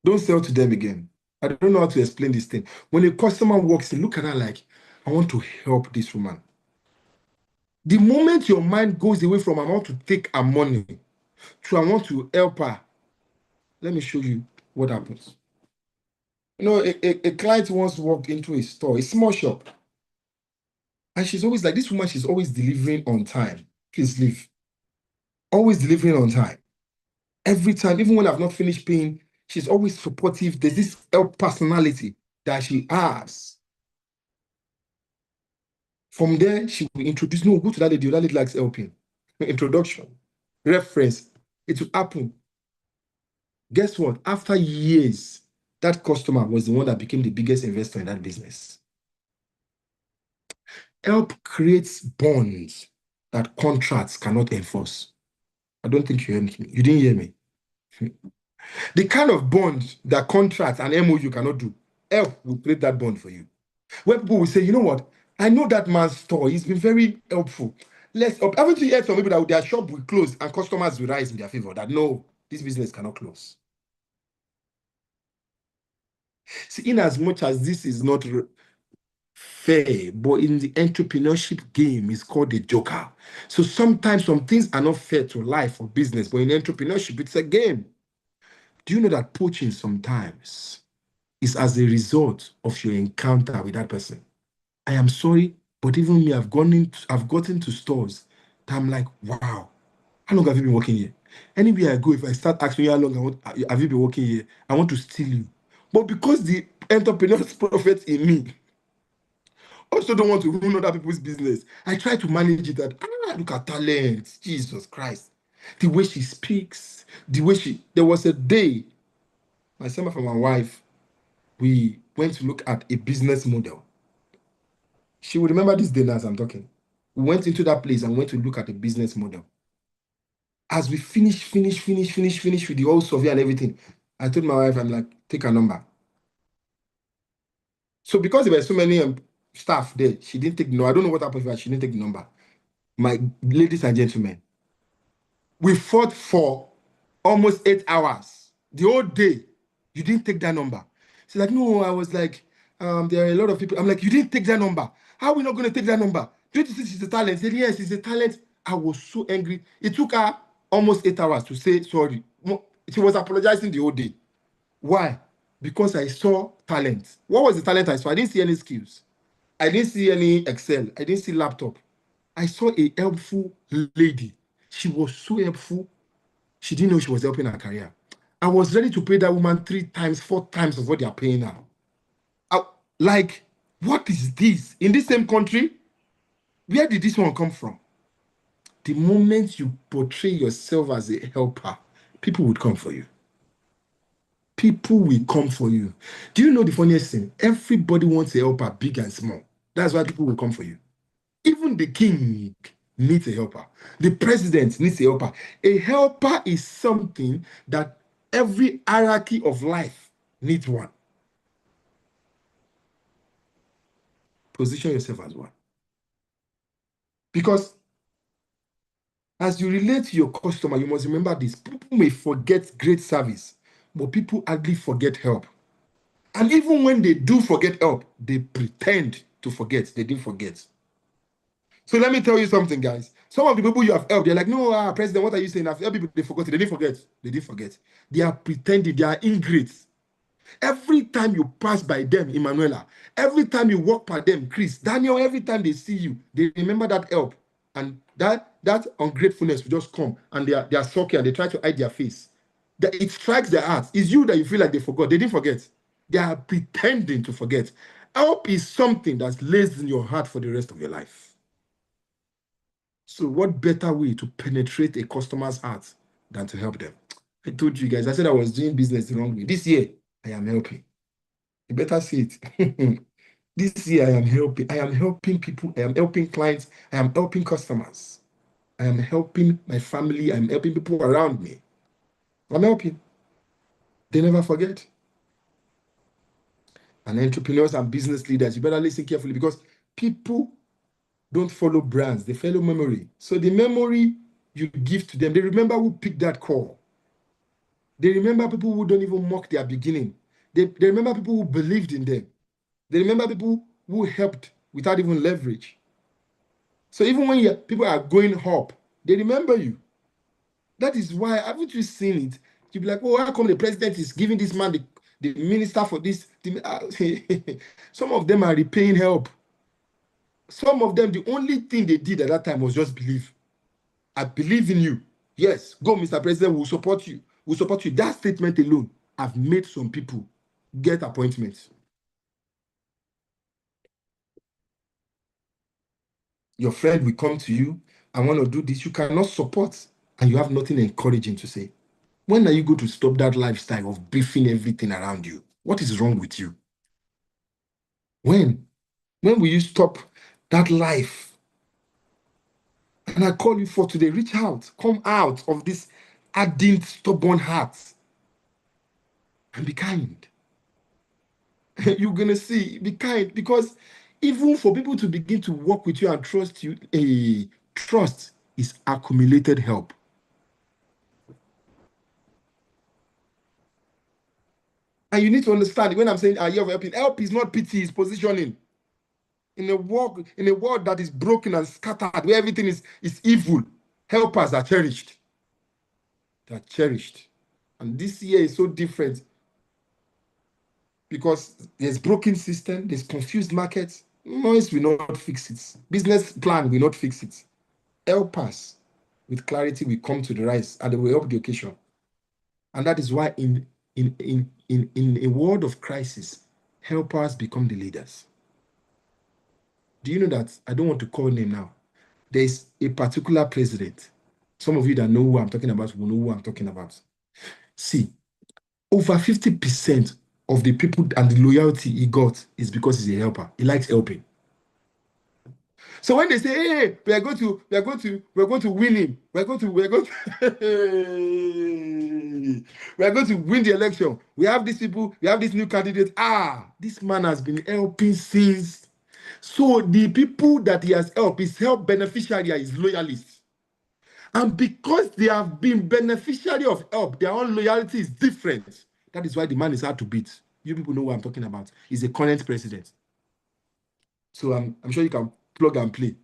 Don't sell to them again. I don't know how to explain this thing. When a customer walks in, look at her like, I want to help this woman. The moment your mind goes away from I want to take her money to I want to help her, let me show you what happens. You know, a client once walked into a store, a small shop, and she's always like, this woman, she's always delivering on time. Please leave. Always delivering on time. Every time, even when I've not finished paying, she's always supportive. There's this help personality that she has. From there, she will introduce, no, go to that lady. That lady likes helping. Introduction, reference. It will happen. Guess what? After years, that customer was the one that became the biggest investor in that business. Help creates bonds that contracts cannot enforce. I don't think you heard me. You didn't hear me. The kind of bond that contracts and MOU cannot do, help will create that bond for you. Where people will say, you know what? I know that man's store. He's been very helpful. Let's help. Haven't you heard some people that their shop will close and customers will rise in their favor? That no, this business cannot close. See, in as much as this is not fair, but in the entrepreneurship game, it's called the joker. So sometimes some things are not fair to life or business, but in entrepreneurship, it's a game. Do you know that poaching sometimes is as a result of your encounter with that person? I am sorry, but even me, I've gotten to stores that I'm like, wow, how long have you been working here? Anywhere I go, if I start asking you how long have you been working here, I want to steal you. But because the entrepreneur's prophet in me also don't want to ruin other people's business, I try to manage it that, look at talent, Jesus Christ. The way she speaks, there was a day, myself and my wife, we went to look at a business model. She would remember this day now as I'm talking. We went into that place and went to look at the business model. As we finish with the whole survey and everything, I told my wife, I'm like, take a number. So because there were so many staff there, she didn't take no. I don't know what happened, but she didn't take the number. My ladies and gentlemen, we fought for almost 8 hours. The whole day, you didn't take that number. She's like, no, I was like, there are a lot of people. I'm like, you didn't take that number. How are we not going to take that number? Don't you think she's a talent? She said, yes, she's a talent. I was so angry. It took her almost 8 hours to say sorry. She was apologizing the whole day. Why? Because I saw talent. What was the talent I saw? I didn't see any skills. I didn't see any Excel. I didn't see laptop. I saw a helpful lady. She was so helpful. She didn't know she was helping her career. I was ready to pay that woman 3 times, 4 times of what they are paying now. Like, what is this? In this same country? Where did this one come from? The moment you portray yourself as a helper, people would come for you. People will come for you. Do you know the funniest thing? Everybody wants a helper, big and small. That's why people will come for you. Even the king needs a helper. The president needs a helper. A helper is something that every hierarchy of life needs one. Position yourself as one. Because as you relate to your customer, you must remember this. People may forget great service, but people hardly forget help. And even when they do forget help, they pretend to forget. They didn't forget. So let me tell you something, guys. Some of the people you have helped, they're like, no, President, what are you saying? I've helped people, they forgot it. They didn't forget. They didn't forget. They are pretending. They are ingrates. Every time you pass by them, Emanuela, every time you walk by them, Chris, Daniel, every time they see you, they remember that help. And that ungratefulness will just come, and they are sulky and they try to hide their face. It strikes their hearts. It's you that you feel like they forgot. They didn't forget. They are pretending to forget. Help is something that's lays in your heart for the rest of your life. So what better way to penetrate a customer's heart than to help them? I told you guys, I said I was doing business the wrong way. This year, I am helping. You better see it. This year, I am helping. I am helping people. I am helping clients. I am helping customers. I am helping my family. I am helping people around me. I'm helping. They never forget. And entrepreneurs and business leaders, you better listen carefully, because people don't follow brands, they follow memory. So the memory you give to them, they remember who picked that call. They remember people who don't even mock their beginning. They remember people who believed in them. They remember people who helped without even leverage. So even when people are going up, they remember you. That is why, haven't you seen it? You'll be like, oh, how come the president is giving this man the minister for this? Some of them are repaying help. Some of them, the only thing they did at that time was just believe. I believe in you. Yes, go, Mr. President, we'll support you. We'll support you. That statement alone have made some people get appointments. Your friend will come to you, I want to do this. You cannot support, and you have nothing encouraging to say. When are you going to stop that lifestyle of beefing everything around you? What is wrong with you? When will you stop that life? And I call you for today, reach out, come out of this ardent, stubborn heart and be kind. You're going to see, be kind, because even for people to begin to work with you and trust you, trust is accumulated help. And you need to understand, when I'm saying a year of helping, help is not pity, it's positioning. in a world that is broken and scattered, where everything is evil, helpers are cherished. They are cherished. And this year is so different because there's broken system, there's confused markets. Noise will not fix it. Business plan will not fix it. Helpers with clarity will come to the rise and they will help the occasion. And that is why in a world of crisis, helpers become the leaders. Do you know that? I don't want to call name now. There's a particular president. Some of you that know who I'm talking about will know who I'm talking about. See, over 50% of the people and the loyalty he got is because he's a helper. He likes helping. So when they say, "Hey, we are going to win him. We are going to win the election. We have these people. We have this new candidate. This man has been helping since." So the people that he has helped, his help beneficiary, is loyalists. And because they have been beneficiary of help, their own loyalty is different. That is why the man is hard to beat. You people know what I'm talking about. He's a current president. So I'm sure you can plug and play.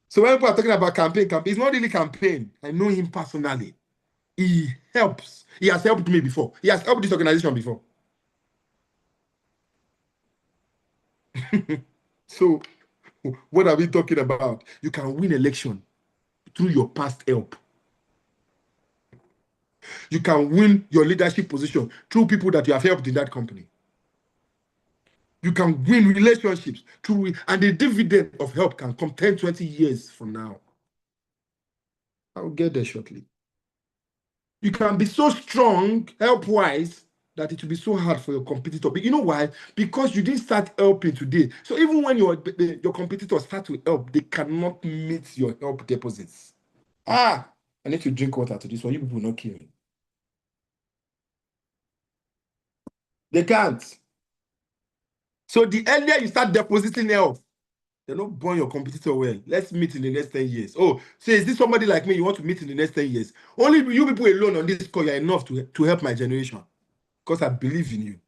So when people are talking about campaign, it's not really campaign. I know him personally. He helps. He has helped me before. He has helped this organization before. So what are we talking about? You can win election through your past help. You can win your leadership position through people that you have helped in that company. You can win relationships through it, and the dividend of help can come 10, 20 years from now. I'll get there shortly. You can be so strong, help-wise, that it will be so hard for your competitor. But you know why? Because you didn't start helping today. So even when your competitors start to help, they cannot meet your help deposits. I need to drink water to this one. You people will not kill me. They can't. So the earlier you start depositing help, they're not born your competitor well. Let's meet in the next 10 years. So is this somebody like me you want to meet in the next 10 years? Only you people alone on this call are enough to help my generation. Because I believe in you.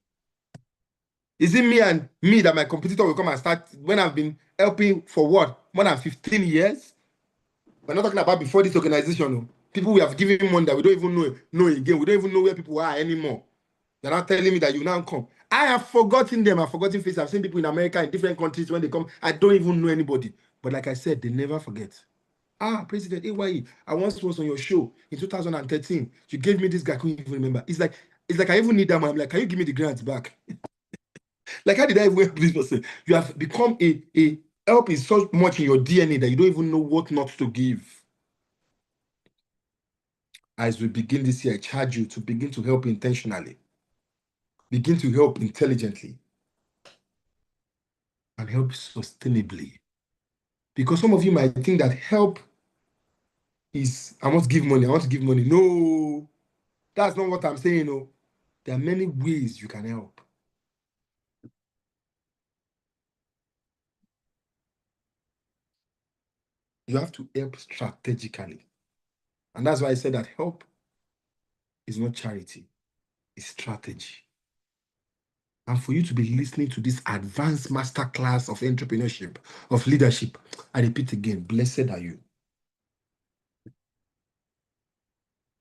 Is it me that my competitor will come and start when I've been helping for what? More than 15 years? We're not talking about before this organization. People we have given money that we don't even know again. We don't even know where people are anymore. They're not telling me that you now come. I have forgotten them. I've forgotten faces. I've seen people in America, in different countries, when they come, I don't even know anybody. But like I said, they never forget. President AYE, I once was on your show in 2013. You gave me this guy, I couldn't even remember. It's like I even need that man. I'm like, can you give me the grants back? Like, how did I even help this person? You have become a help is so much in your DNA that you don't even know what not to give. As we begin this year, I charge you to begin to help intentionally. Begin to help intelligently. And help sustainably. Because some of you might think that help is, I want to give money. No, that's not what I'm saying. No. There are many ways you can help. You have to help strategically. And that's why I said that help is not charity, it's strategy. And for you to be listening to this advanced masterclass of entrepreneurship, of leadership, I repeat again, blessed are you.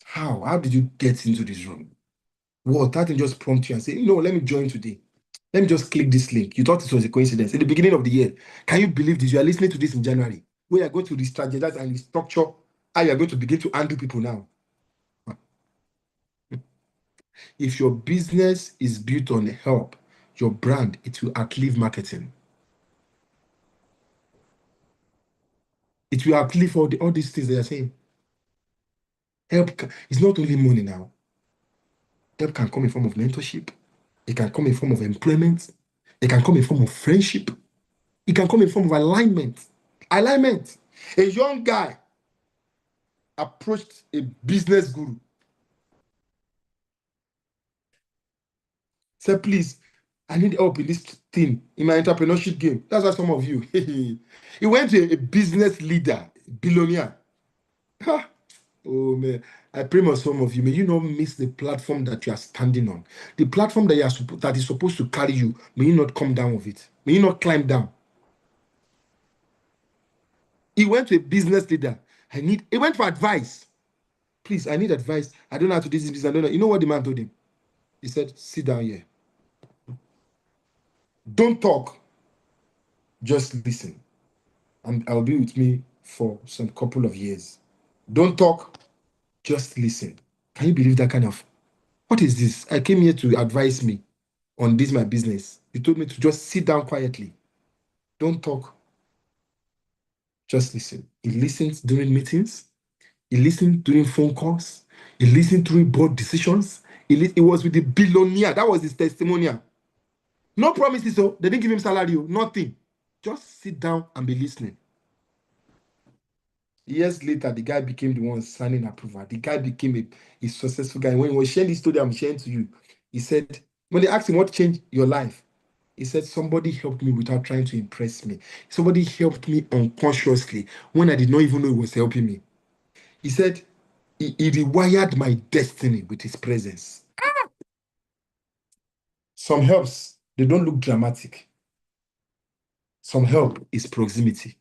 How did you get into this room? Well, that didn't just prompt you and say, let me join today. Let me just click this link. You thought it was a coincidence. In the beginning of the year, can you believe this? You are listening to this in January. We are going to re-strategize and restructure how you are going to begin to handle people now. If your business is built on help, your brand, it will outlive marketing. It will outlive all these things they are saying. Help is not only money now. Help can come in form of mentorship. It can come in form of employment. It can come in form of friendship. It can come in form of alignment. Alignment. A young guy approached a business guru. Said, please, I need help in this thing, in my entrepreneurship game. That's why some of you. He went to a business leader, billionaire. Oh man, I pray for some of you, may you not miss the platform that you are standing on. The platform that is supposed to carry you, may you not come down with it. May you not climb down. He went to a business leader. He went for advice. Please, I need advice. I don't know how to do this business. I don't know. You know what the man told him? He said, sit down here. Don't talk. Just listen. And I'll be with me for some couple of years. Don't talk. Just listen. Can you believe that kind of, what is this? I came here to advise me on this, my business. He told me to just sit down quietly. Don't talk. Just listen. He listened during meetings. He listened during phone calls. He listened during board decisions. He was with the billionaire. That was his testimonial. No promises, so they didn't give him salary, nothing. Just sit down and be listening. Years later, the guy became the one signing approval. The guy became a successful guy. When he was sharing this story I'm sharing to you, he said, when they asked him what changed your life, he said, somebody helped me without trying to impress me. Somebody helped me unconsciously when I did not even know he was helping me. He said, he rewired my destiny with his presence. Some helps, they don't look dramatic. Some help is proximity.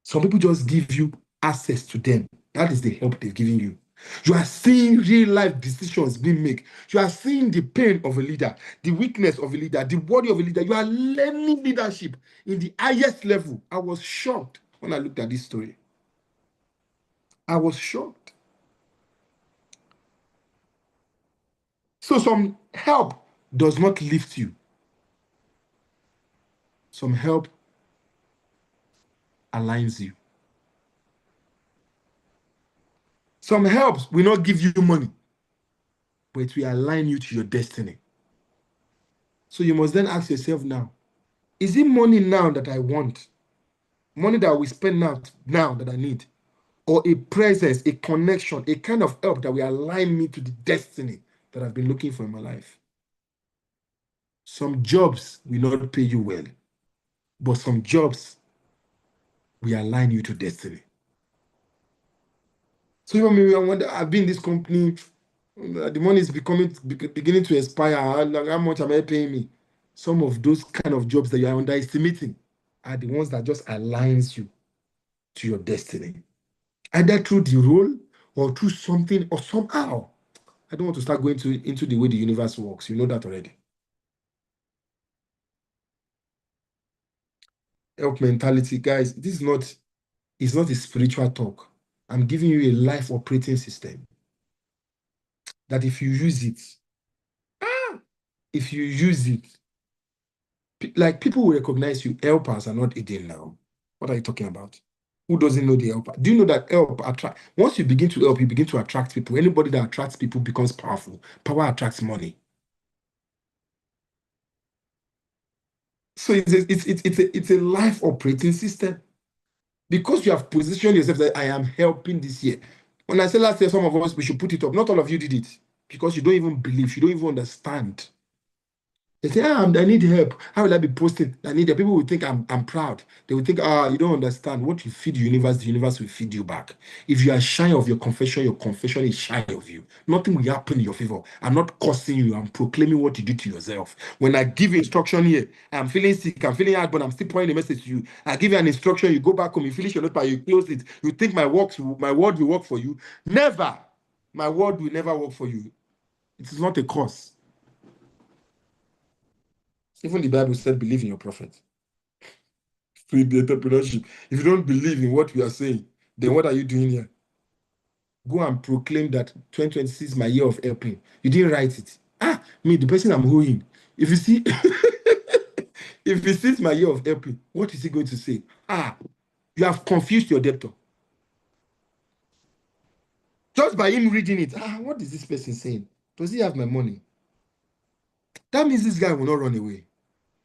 Some people just give you access to them. That is the help they've given you. You are seeing real life decisions being made. You are seeing the pain of a leader, the weakness of a leader, the body of a leader. You are learning leadership in the highest level. I was shocked when I looked at this story. I was shocked. So some help does not lift you. Some help aligns you. Some helps will not give you money, but it will align you to your destiny. So you must then ask yourself now, is it money now that I want? Money that we spend now that I need? Or a presence, a connection, a kind of help that will align me to the destiny that I've been looking for in my life? Some jobs will not pay you well, but some jobs will align you to destiny. So you know, I wonder, I've been in this company, the money is beginning to expire. How much am I paying me? Some of those kind of jobs that you are underestimating are the ones that just aligns you to your destiny. Either through the role or through something or somehow. I don't want to start going into the way the universe works. You know that already. Help mentality, guys. This is not, it's not a spiritual talk. I'm giving you a life operating system that if you use it, like people will recognize you. Helpers are not hidden now. What are you talking about? Who doesn't know the helper? Do you know that help attract? Once you begin to help, you begin to attract people. Anybody that attracts people becomes powerful. Power attracts money. So it's a life operating system. Because you have positioned yourself that I am helping this year. When I said last year, some of us, we should put it up. Not all of you did it because you don't even believe, you don't even understand. They say, I need help. How will I be posting? I need help. People will think I'm proud. They will think, you don't understand. What you feed the universe will feed you back. If you are shy of your confession is shy of you. Nothing will happen in your favor. I'm not cursing you. I'm proclaiming what you do to yourself. When I give instruction here, I'm feeling sick, I'm feeling hard, but I'm still pointing a message to you. I give you an instruction, you go back home, you finish your notepad, you close it. You think my word will work for you. Never. My word will never work for you. It is not a curse. Even the Bible said, believe in your prophet. Free the entrepreneurship. If you don't believe in what we are saying, then what are you doing here? Go and proclaim that 2026 is my year of helping. You didn't write it. Me, the person I'm owing. If you see, if he sees my year of helping, what is he going to say? You have confused your debtor. Just by him reading it, what is this person saying? Does he have my money? That means this guy will not run away.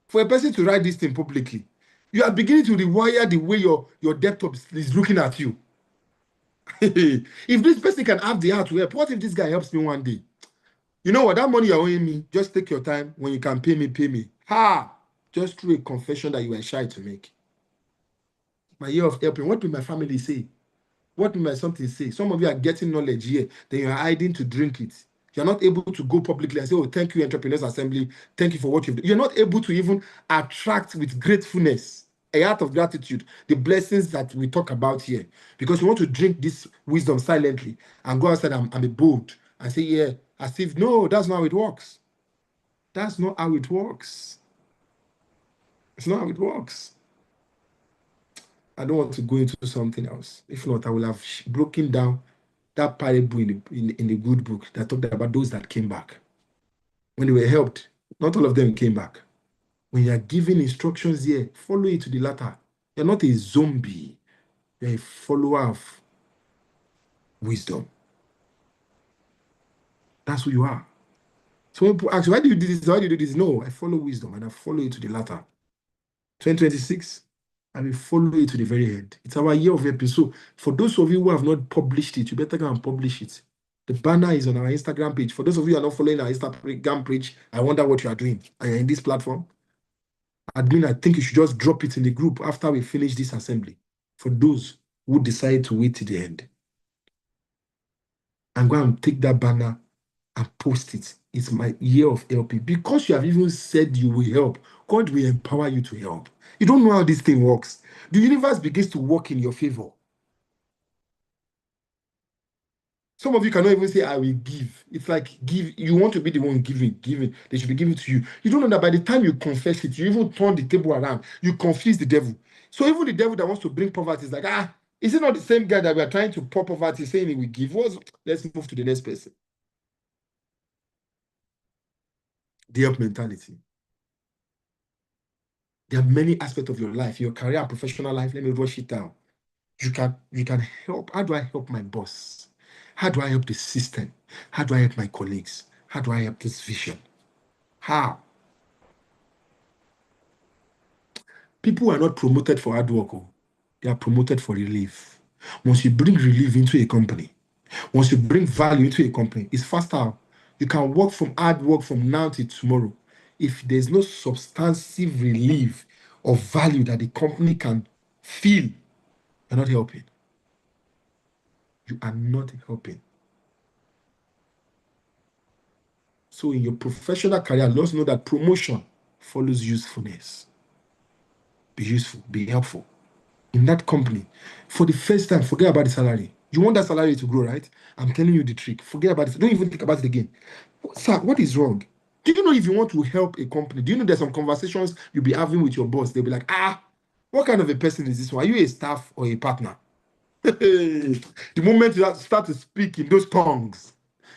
For a person to write this thing publicly, you are beginning to rewire the way your debtor is looking at you. If this person can have the heart to help, what if this guy helps me one day? You know what? That money you're owing me, just take your time. When you can pay me, pay me. Just through a confession that you were shy to make. My year of helping, what will my family say? What will my something say? Some of you are getting knowledge here, then you are hiding to drink it. You're not able to go publicly and say, thank you, Entrepreneurs Assembly. Thank you for what you've done. You're not able to even attract with gratefulness. a heart of gratitude, the blessings that we talk about here, because we want to drink this wisdom silently and go outside and be bold and say, yeah, as if, no, that's not how it works. That's not how it works. It's not how it works. I don't want to go into something else. If not, I will have broken down that parable in the good book that talked about those that came back. When they were helped, not all of them came back. When you are given instructions here, follow it to the latter. You're not a zombie. You're a follower of wisdom. That's who you are. So when people ask, why do you do this? Why do you do this? No, I follow wisdom and I follow it to the latter. 2026, I will follow it to the very end. It's our year of episode. For those of you who have not published it, you better go and publish it. The banner is on our Instagram page. For those of you who are not following our Instagram page, I wonder what you are doing. Are you in this platform? Admin, I think you should just drop it in the group after we finish this assembly. For those who decide to wait till the end. I'm going to take that banner and post it. It's my year of helping. Because you have even said you will help, God will empower you to help. You don't know how this thing works. The universe begins to work in your favor. Some of you cannot even say, I will give. It's like, give. You want to be the one giving. They should be giving to you. You don't know that by the time you confess it, you even turn the table around. You confuse the devil. So even the devil that wants to bring poverty is like, is it not the same guy that we are trying to pour poverty saying he will give? Let's move to the next person. The help mentality. There are many aspects of your life, your career, professional life. Let me rush it down. You can help. How do I help my boss? How do I help the system? How do I help my colleagues? How do I help this vision? How? People are not promoted for hard work. They are promoted for relief. Once you bring relief into a company, once you bring value into a company, it's faster. You can work from hard work from now till tomorrow. If there's no substantive relief or value that the company can feel, you're not helping. You are not helping. So in your professional career, let's know that promotion follows usefulness. Be useful, be helpful. In that company, for the first time, forget about the salary. You want that salary to grow, right? I'm telling you the trick. Forget about it. Don't even think about it again. Sir, what is wrong? Do you know if you want to help a company, do you know there's some conversations you'll be having with your boss? They'll be like, what kind of a person is this one? Are you a staff or a partner? The moment you start to speak in those tongues,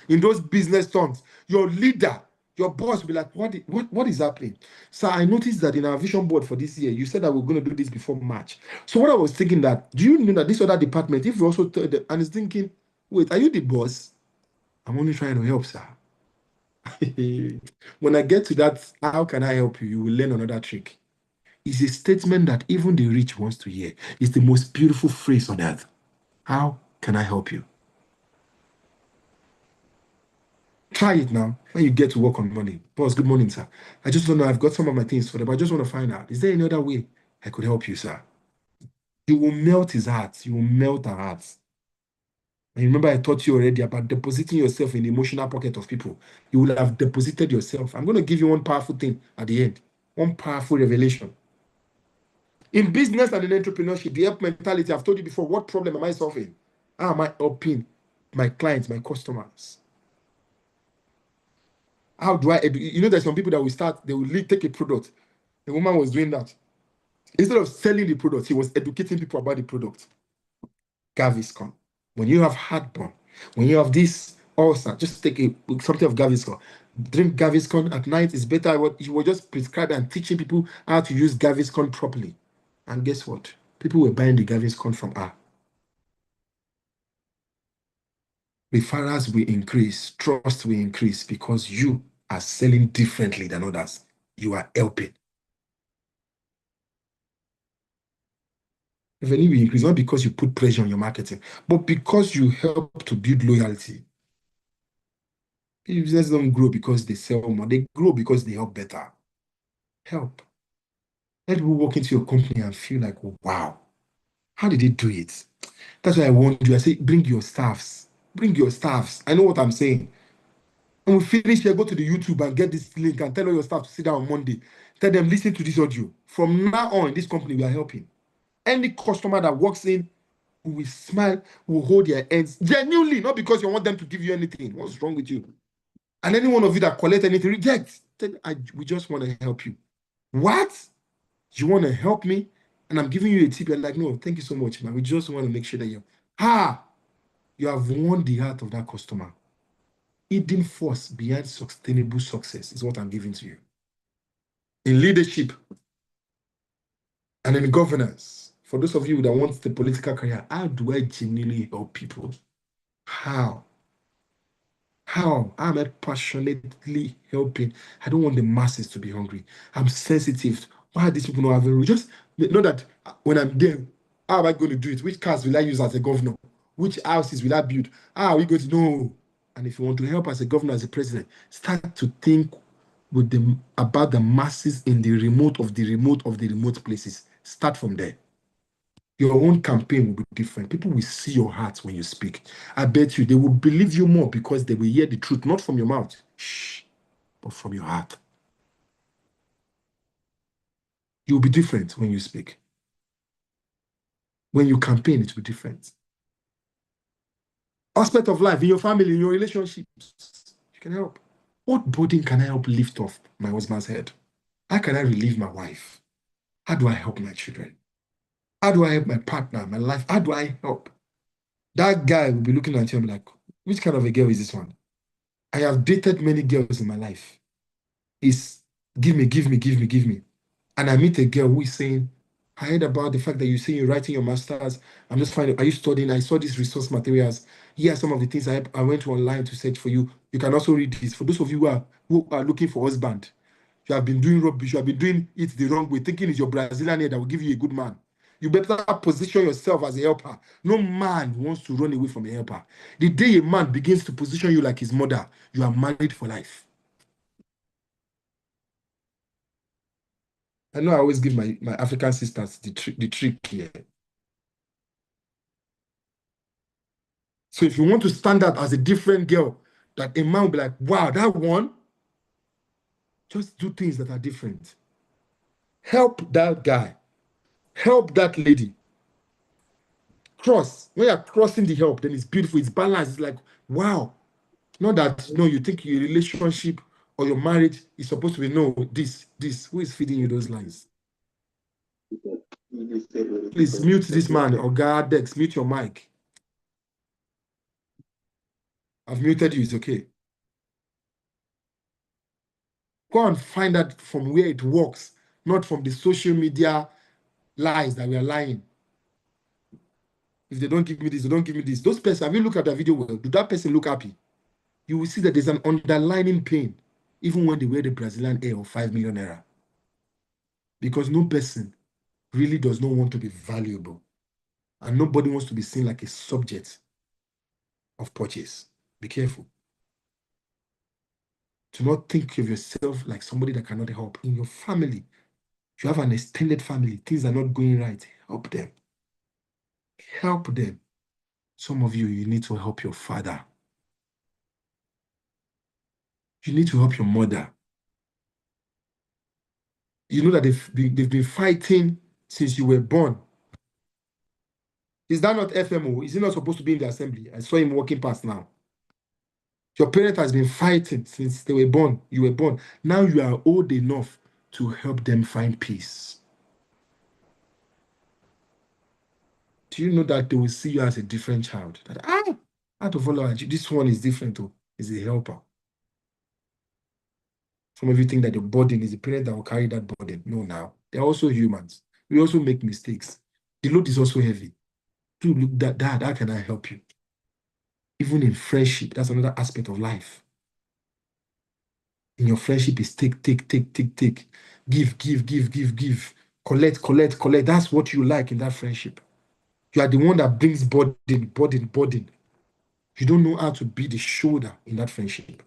in those business tongues, your leader, your boss will be like, what is happening? So I noticed that in our vision board for this year, you said that we're going to do this before March. So what I was thinking that, do you know that this other department, if you also tell them, and it's thinking, wait, are you the boss? I'm only trying to help, sir. When I get to that, how can I help you? You will learn another trick. It's a statement that even the rich wants to hear. It's the most beautiful phrase on earth. How can I help you? Try it now when you get to work on Monday. Boss, good morning, sir. I just don't know. I've got some of my things for them, but I just want to find out. Is there any other way I could help you, sir? You will melt his heart. You will melt our hearts. And remember, I taught you already about depositing yourself in the emotional pocket of people. You will have deposited yourself. I'm going to give you one powerful thing at the end. One powerful revelation. In business and in entrepreneurship, the help mentality, I've told you before, what problem am I solving? How am I helping my clients, my customers? How do I, there's some people that will start, they will take a product. The woman was doing that. Instead of selling the product, he was educating people about the product. Gaviscon. When you have heartburn, when you have this ulcer, just take something of Gaviscon. Drink Gaviscon at night is better. You were just prescribing and teaching people how to use Gaviscon properly. And guess what? People were buying the Gaviscon from her. Referrals will increase, trust will increase because you are selling differently than others. You are helping. Revenue will increase not because you put pressure on your marketing, but because you help to build loyalty. Business don't grow because they sell more. They grow because they help better. Help. Let people walk into your company and feel like, oh, wow, how did they do it? That's why I want you. I say, bring your staffs. Bring your staffs. I know what I'm saying. And we finish here, go to the YouTube and get this link and tell all your staff to sit down on Monday. Tell them, listen to this audio. From now on, this company, we are helping. Any customer that walks in, we will smile, we will hold their hands genuinely, not because you want them to give you anything. What's wrong with you? And any one of you that collect anything, reject. We just want to help you. What? You want to help me? And I'm giving you a tip. You're like, no, thank you so much, man. We just want to make sure that you have won the heart of that customer. Hidden force behind sustainable success is what I'm giving to you. In leadership and in governance, for those of you that want the political career, how do I genuinely help people? How? How am I passionately helping? I don't want the masses to be hungry. I'm sensitive. Why are these people not having? Just know that when I'm there, how am I going to do it? Which cars will I use as a governor? Which houses will I build? How are we going to know? And if you want to help as a governor, as a president, start to think with them about the masses in the remote of the remote of the remote places. Start from there. Your own campaign will be different. People will see your heart when you speak. I bet you they will believe you more because they will hear the truth, not from your mouth, but from your heart. You'll be different when you speak. When you campaign, it will be different. Aspect of life, in your family, in your relationships, you can help. What burden can I help lift off my husband's head? How can I relieve my wife? How do I help my children? How do I help my partner, my life? How do I help? That guy will be looking at you and be like, which kind of a girl is this one? I have dated many girls in my life. It's give me. And I meet a girl who is saying, I heard about the fact that you say you're writing your master's. I'm just finding, are you studying? I saw these resource materials. Here are some of the things I went to online to search for you. You can also read this. For those of you who are looking for husband, you have been doing rubbish, you have been doing it the wrong way, thinking it's your Brazilian head that will give you a good man. You better position yourself as a helper. No man wants to run away from a helper. The day a man begins to position you like his mother, you are married for life. I know I always give my African sisters the trick here. So if you want to stand out as a different girl, that a man will be like, wow, that one, just do things that are different. Help that guy. Help that lady. Cross. When you're crossing the help, then it's beautiful, it's balanced. It's like, wow. Not that, you think your relationship or your marriage is supposed to be, no, this. Who is feeding you those lines? Please mute this man, or God, Dex, mute your mic. I've muted you, it's okay. Go and find that from where it works, not from the social media lies that we are lying. If they don't give me this, they don't give me this. Those persons, have you looked at the video well? Do that person look happy? You will see that there's an underlying pain, even when they wear the Brazilian hair of 5 million naira. Because no person really does not want to be valuable. And nobody wants to be seen like a subject of purchase. Be careful. Do not think of yourself like somebody that cannot help. In your family, you have an extended family, things are not going right. Help them. Help them. Some of you need to help your father. You need to help your mother. You know that they've been fighting since you were born. Is that not FMO? Is he not supposed to be in the assembly? I saw him walking past now. Your parent has been fighting since they were born. You were born. Now you are old enough to help them find peace. Do you know that they will see you as a different child? That, out of all, this one is different too. Is a helper. Some of you think that the burden is the parent that will carry that burden. No, now. They're also humans. We also make mistakes. The load is also heavy. Do look that, Dad, how can I help you? Even in friendship, that's another aspect of life. In your friendship is take. Give. Collect. That's what you like in that friendship. You are the one that brings burden. You don't know how to be the shoulder in that friendship.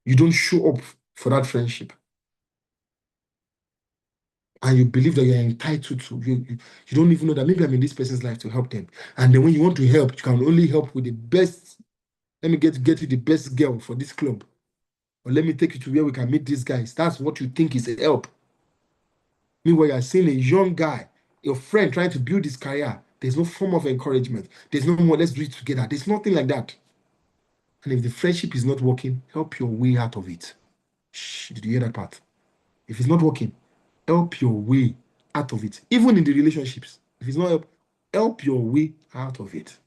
You don't show up for that friendship. And you believe that you're entitled to. You don't even know that maybe I'm in this person's life to help them. And then when you want to help, you can only help with the best. Let me get you the best girl for this club. or let me take you to where we can meet these guys. That's what you think is a help. Meanwhile, you're seeing a young guy, your friend trying to build his career. There's no form of encouragement. There's no more, let's do it together. There's nothing like that. And if the friendship is not working, help your way out of it. Shh, did you hear that part? If it's not working, help your way out of it. Even in the relationships, if it's not help your way out of it.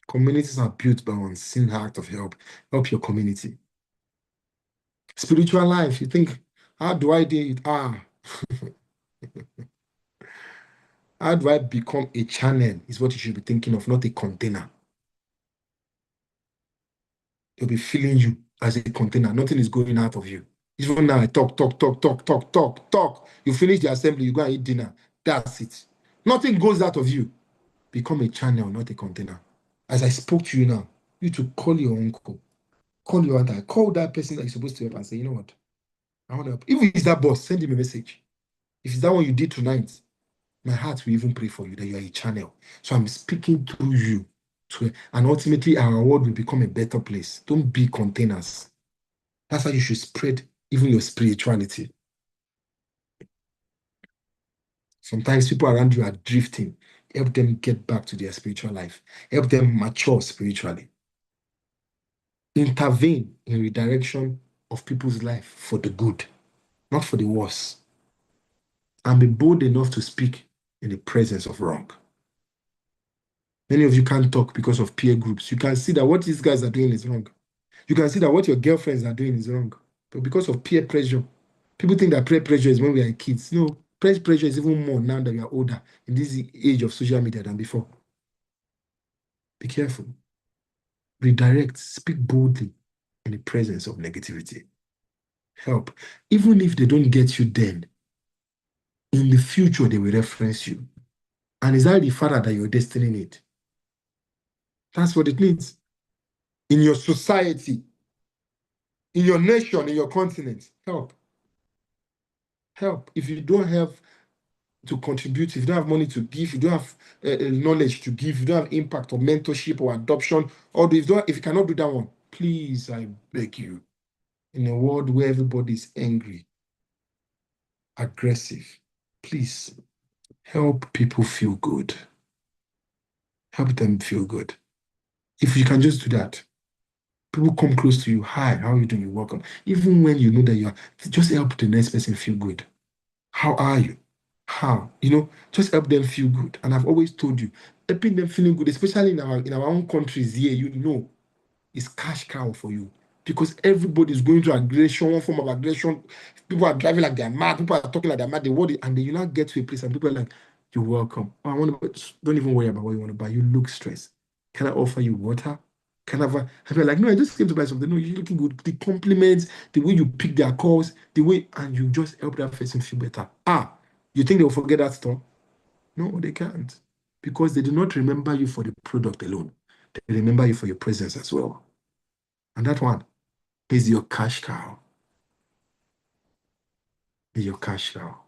Communities are built by unseen act of help. Help your community. Spiritual life, you think, how do I do it? How do I become a channel is what you should be thinking of, not a container. You'll be feeling you as a container. Nothing is going out of you. Even now, I talk. You finish the assembly, you go and eat dinner. That's it. Nothing goes out of you. Become a channel, not a container. As I spoke to you now, you to call your uncle, call your auntie, call that person that you're supposed to help and say, you know what? I want to help. If it's that boss, send him a message. If it's that one you did tonight, my heart will even pray for you that you are a channel. So I'm speaking through you. And ultimately, our world will become a better place. Don't be containers. That's how you should spread even your spirituality. Sometimes people around you are drifting. Help them get back to their spiritual life. Help them mature spiritually. Intervene in redirection of people's life for the good, not for the worse. And be bold enough to speak in the presence of wrong. Many of you can't talk because of peer groups. You can see that what these guys are doing is wrong. You can see that what your girlfriends are doing is wrong. But because of peer pressure, people think that peer pressure is when we are kids. No, peer pressure is even more now that we are older in this age of social media than before. Be careful. Redirect. Speak boldly in the presence of negativity. Help. Even if they don't get you then, in the future they will reference you. And is that the father that your destiny needs? That's what it means. In your society, in your nation, in your continent, help. Help. If you don't have to contribute, if you don't have money to give, you don't have knowledge to give, you don't have impact or mentorship or adoption, or if you cannot do that one, please, I beg you, in a world where everybody is angry, aggressive, please help people feel good. Help them feel good. If you can just do that, people come close to you. Hi, how are you doing? You're welcome. Even when you know that you are, just help the next person feel good. How are you? How? Just help them feel good. And I've always told you, helping them feeling good, especially in our own countries here, is cash cow for you. Because everybody is going through aggression, one form of aggression. People are driving like they're mad. People are talking like they're mad. And then you now get to a place and people are like, you're welcome. Oh, I want to, don't even worry about what you want to buy. You look stressed. Can I offer you water? Can I have you like, no, I just came to buy something. No, you're looking good. The compliments, the way you pick their calls, and you just help that person feel better. You think they'll forget that store? No, they can't. Because they do not remember you for the product alone. They remember you for your presence as well. And that one is your cash cow. Is your cash cow.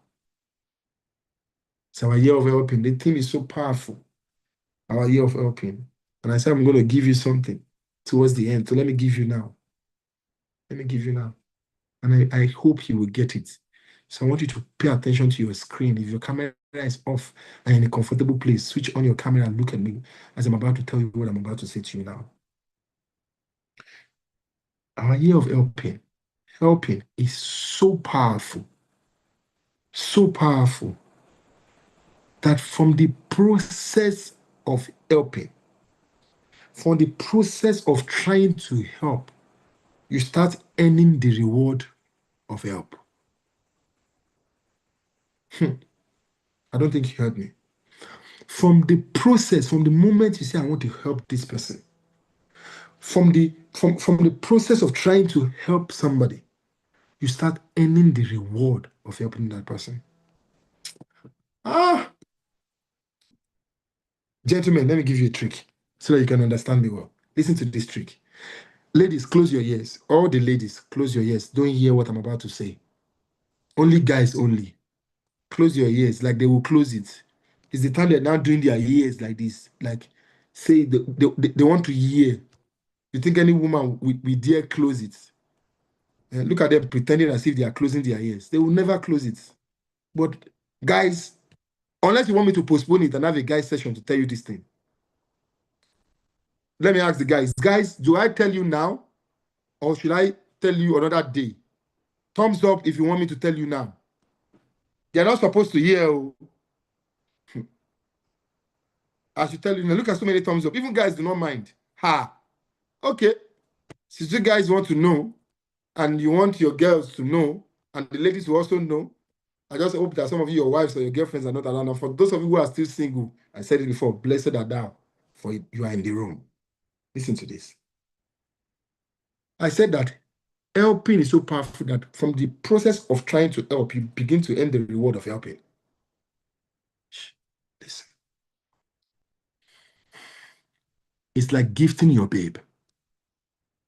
So our year of helping, the theme is so powerful. Our year of helping. And I said, I'm going to give you something towards the end. So let me give you now. Let me give you now. And I hope you will get it. So I want you to pay attention to your screen. If your camera is off and in a comfortable place, switch on your camera and look at me as I'm about to tell you what I'm about to say to you now. Our year of helping is so powerful that from the process of helping, from the process of trying to help, you start earning the reward of help. I don't think you heard me. From the process, from the moment you say, I want to help this person, from the process of trying to help somebody, you start earning the reward of helping that person. Gentlemen, let me give you a trick so that you can understand me well. Listen to this trick. Ladies, close your ears. All the ladies, close your ears. Don't hear what I'm about to say. Only guys only. Close your ears like they will close it. It's the time they're now doing their ears like this. Like, say they want to hear. You think any woman will dare close it? Look at them pretending as if they are closing their ears. They will never close it. But guys, unless you want me to postpone it and have a guys session to tell you this thing, let me ask the guys. Guys, do I tell you now or should I tell you another day? Thumbs up if you want me to tell you now. They're not supposed to hear. I should tell you now. Look at so many thumbs up. Even guys do not mind. Ha. Okay. Since you guys want to know, and you want your girls to know, and the ladies will also know, I just hope that some of you, your wives or your girlfriends, are not around. And for those of you who are still single, I said it before, blessed are thou, for you are in the room. Listen to this. I said that helping is so powerful that from the process of trying to help, you begin to earn the reward of helping. Listen. It's like gifting your babe.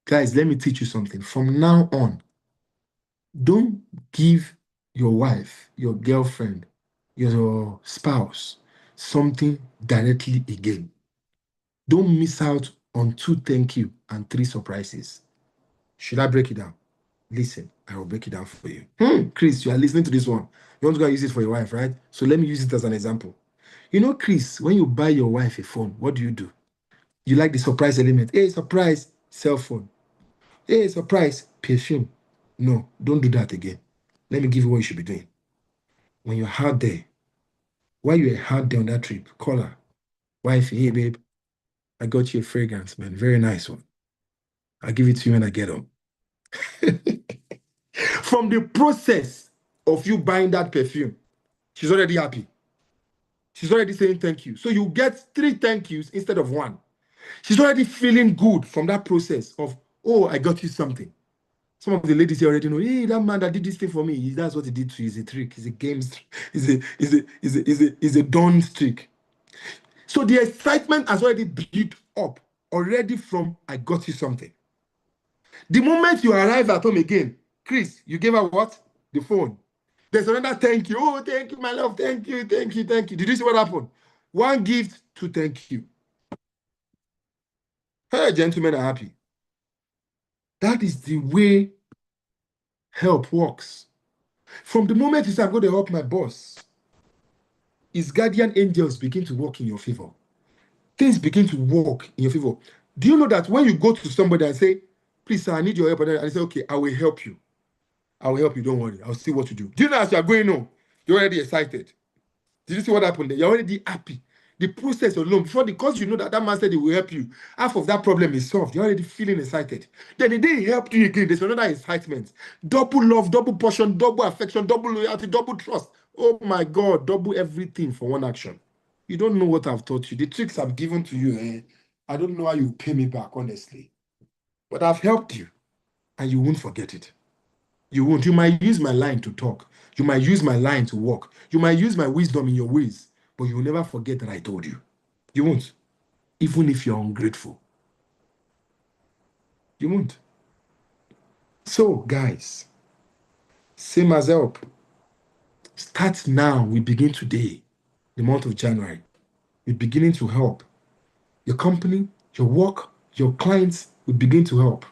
Guys, let me teach you something. From now on, don't give your wife, your girlfriend, your spouse something directly again. Don't miss out on 2 thank you and 3 surprises. Should I break it down? Listen, I will break it down for you. Chris, you are listening to this one. You want to go and use it for your wife, right? So let me use it as an example. You know, Chris, when you buy your wife a phone, what do? You like the surprise element. Hey, surprise, cell phone. Hey, surprise, perfume. No, don't do that again. Let me give you what you should be doing. When you're out there, while you're out there on that trip, call her. Wife, hey, babe, I got you a fragrance, man. Very nice one. I'll give it to you when I get home. From the process of you buying that perfume, she's already happy. She's already saying thank you. So you get 3 thank yous instead of 1. She's already feeling good from that process of, oh, I got you something. Some of the ladies here already know, hey, that man that did this thing for me, that's what he did to you. It's a trick. It's a game. It's a done trick. So the excitement has already built up already from I got you something. The moment you arrive at home again, Chris, you gave her what? The phone. There's another thank you. Oh, thank you, my love. Thank you, thank you, thank you. Did you see what happened? 1 gift, 2 thank you. Hey, gentlemen are happy. That is the way help works. From the moment you say, I'm going to help my boss, his guardian angels begin to work in your favor. Things begin to work in your favor. Do you know that when you go to somebody and say, please, sir, I need your help, and I say, okay, I will help you. I will help you, don't worry. I'll see what you do. Do you know as you're going on, you're already excited. Did you see what happened there? You're already happy. The process alone, because you know that man said he will help you, half of that problem is solved. You're already feeling excited. Then the day he helped you again, there's another excitement. Double love, double portion, double affection, double loyalty, double trust. Oh my God, double everything for 1 action. You don't know what I've taught you. The tricks I've given to you, I don't know how you pay me back, honestly. But I've helped you, and you won't forget it. You won't. You might use my line to talk. You might use my line to walk. You might use my wisdom in your ways. But you will never forget that I told you. You won't. Even if you're ungrateful. You won't. So, guys, same as help. Start now. We begin today, the month of January. We're beginning to help. Your company, your work, your clients will begin to help.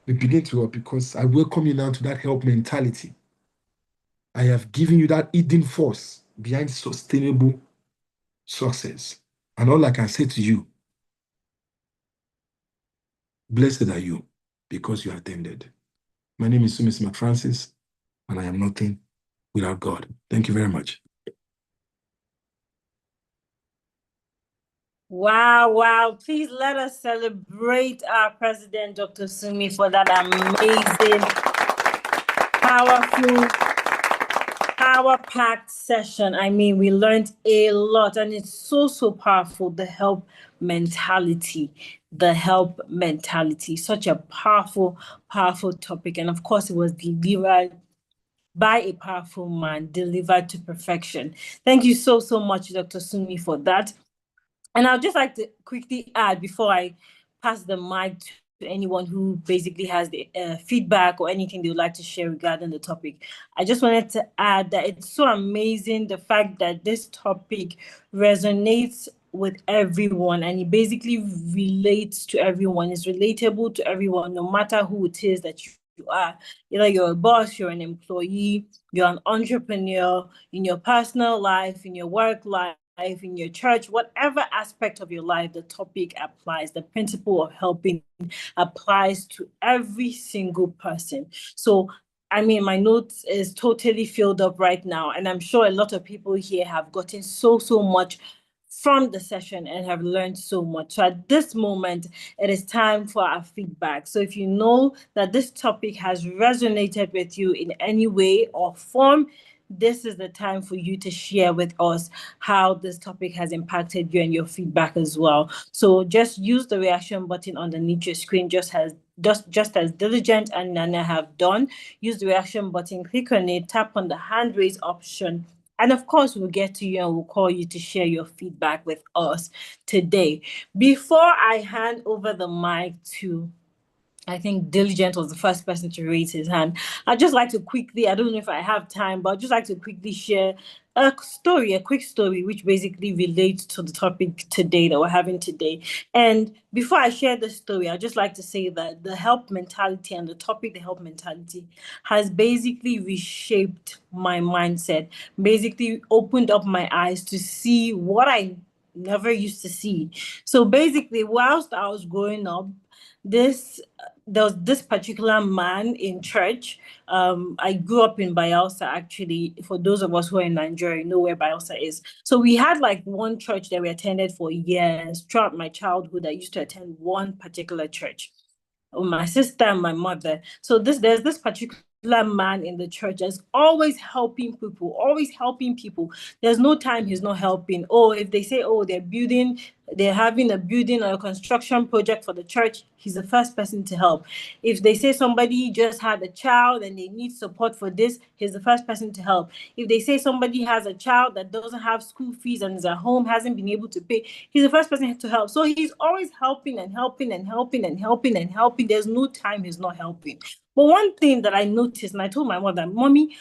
We begin to help because I welcome you now to that help mentality. I have given you that hidden force behind sustainable success. And all I can say to you, blessed are you because you attended. My name is Sumis McFrancis, and I am nothing without God. Thank you very much. Wow, wow. Please let us celebrate our president, Dr. Sumi, for that amazing, powerful, power-packed session. I mean, we learned a lot, and it's so powerful, the help mentality. The help mentality. Such a powerful topic. And of course, it was delivered by a powerful man, delivered to perfection. Thank you so much, Dr. Sumi, for that. And I'd just like to quickly add before I pass the mic to anyone who basically has the feedback or anything they would like to share regarding the topic. I just wanted to add that it's so amazing the fact that this topic resonates with everyone, and it basically relates to everyone. It's relatable to everyone, no matter who it is that you are. Either you're a boss, you're an employee, you're an entrepreneur, in your personal life, in your work life, in your church, whatever aspect of your life, the topic applies. The principle of helping applies to every single person. So I mean, my notes is totally filled up right now, and I'm sure a lot of people here have gotten so much from the session and have learned so much. So at this moment, it is time for our feedback. So if you know that this topic has resonated with you in any way or form, this is the time for you to share with us how this topic has impacted you and your feedback as well. So just use the reaction button underneath your screen, just as Diligent and Nana have done. Use the reaction button, click on it, tap on the hand raise option, and of course, we'll get to you and we'll call you to share your feedback with us today. Before I hand over the mic to, I think Diligent was the first person to raise his hand, I'd just like to quickly, I don't know if I have time, but I'd just like to quickly share a quick story, which basically relates to the topic today that we're having today. And before I share the story, I'd just like to say that the help mentality and the topic, the help mentality, has basically reshaped my mindset, basically opened up my eyes to see what I never used to see. So basically, whilst I was growing up, there was this particular man in church. I grew up in Bayelsa, actually. For those of us who are in Nigeria, you know where Bayelsa is. So we had like one church that we attended for years. Throughout my childhood, I used to attend one particular church. My sister and my mother. So there's this particular man in the church that's always helping people. There's no time he's not helping. Oh, if they say, oh, they're having a building or a construction project for the church, he's the first person to help. If they say somebody just had a child and they need support for this, he's the first person to help. If they say somebody has a child that doesn't have school fees and is at home, hasn't been able to pay, he's the first person to help. So he's always helping and helping and helping and helping and helping. There's no time he's not helping. But one thing that I noticed, and I told my mother, Mommy,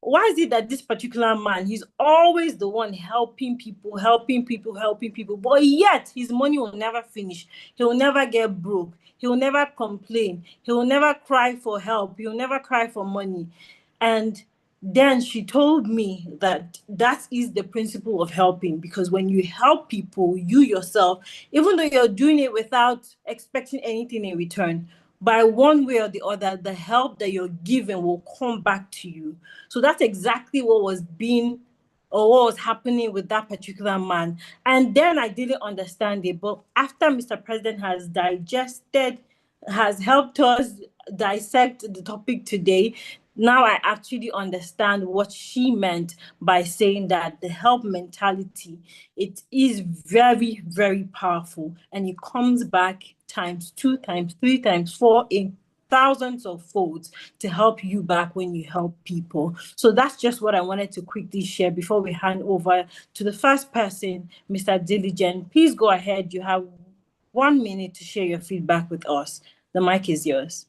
why is it that this particular man, he's always the one helping people, but yet his money will never finish. He'll never get broke. He'll never complain. He'll never cry for help. He'll never cry for money. And then she told me that is the principle of helping, because when you help people, you yourself, even though you're doing it without expecting anything in return, by one way or the other, the help that you're given will come back to you. So that's exactly what was happening with that particular man. And then I didn't understand it. But after Mr. President has helped us dissect the topic today, now I actually understand what she meant by saying that the help mentality, it is very, very powerful, and it comes back times 2, times 3, times 4 in thousands of folds to help you back when you help people. So that's just what I wanted to quickly share before we hand over to the first person, Mr. Diligent. Please go ahead. You have 1 minute to share your feedback with us. The mic is yours.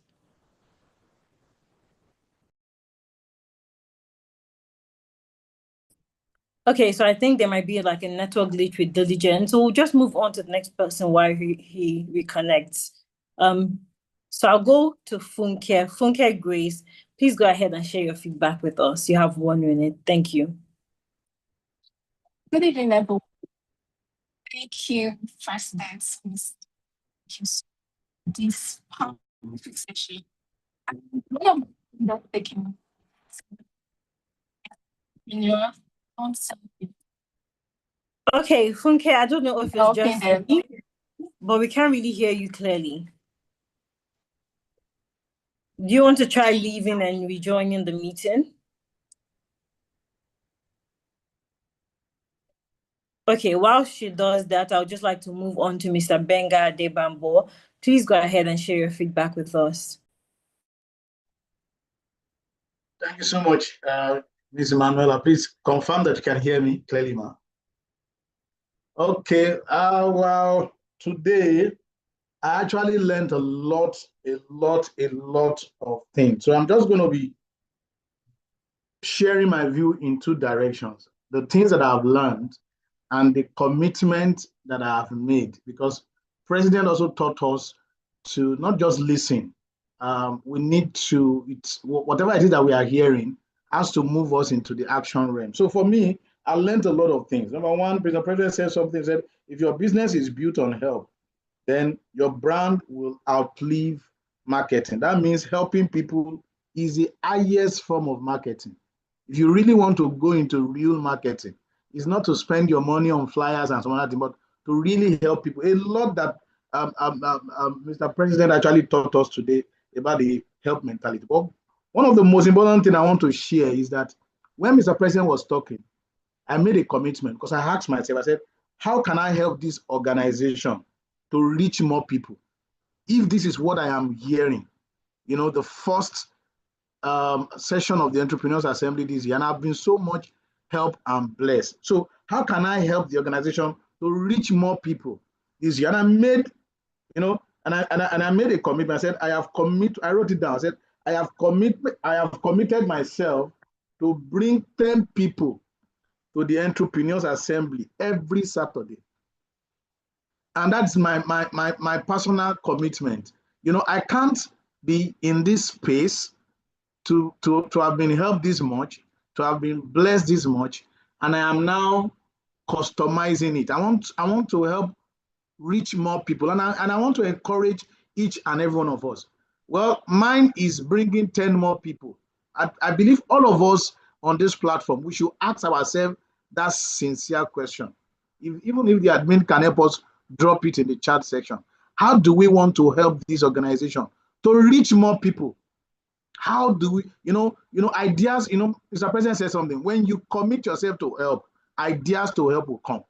Okay, so I think there might be like a network glitch with Diligent. So we'll just move on to the next person while he reconnects. So I'll go to Funke. Funke Grace, please go ahead and share your feedback with us. You have 1 minute. Thank you. Good evening, everyone. Thank you, President, for this powerful session. Okay, Funke, I don't know if it's just me, but we can't really hear you clearly. Do you want to try leaving and rejoining the meeting? Okay, while she does that, I would just like to move on to Mr. Benga Adebambo. Please go ahead and share your feedback with us. Thank you so much, Ms. Emanuela. Please confirm that you can hear me clearly, ma. Okay, well, today I actually learned a lot of things. So I'm just going to be sharing my view in 2 directions. The things that I've learned and the commitment that I have made, because President also taught us to not just listen. We need to, whatever it is that we are hearing has to move us into the action realm. So for me, I learned a lot of things. Number one, the President said something, said, if your business is built on help, then your brand will outlive marketing. That means helping people is the highest form of marketing. If you really want to go into real marketing, it's not to spend your money on flyers and some other thing, but to really help people. A lot that Mr. President actually taught us today about the help mentality. But one of the most important things I want to share is that when Mr. President was talking, I made a commitment because I asked myself, I said, how can I help this organization to reach more people? If this is what I am hearing, the first session of the Entrepreneurs Assembly this year, and I've been so much helped and blessed. So how can I help the organization to reach more people this year? And I made, and I made a commitment. I said, I wrote it down. I said, I have committed myself to bring 10 people to the Entrepreneurs Assembly every Saturday. And that's my personal commitment. I can't be in this space to have been helped this much, to have been blessed this much, and I am now customizing it. I want to help reach more people, and I want to encourage each and every one of us. Well, mine is bringing 10 more people. I believe all of us on this platform, we should ask ourselves that sincere question. Even if the admin can help us drop it in the chat section. How do we want to help this organization to reach more people? How do we, ideas, Mr. President said something, when you commit yourself to help, ideas to help will come.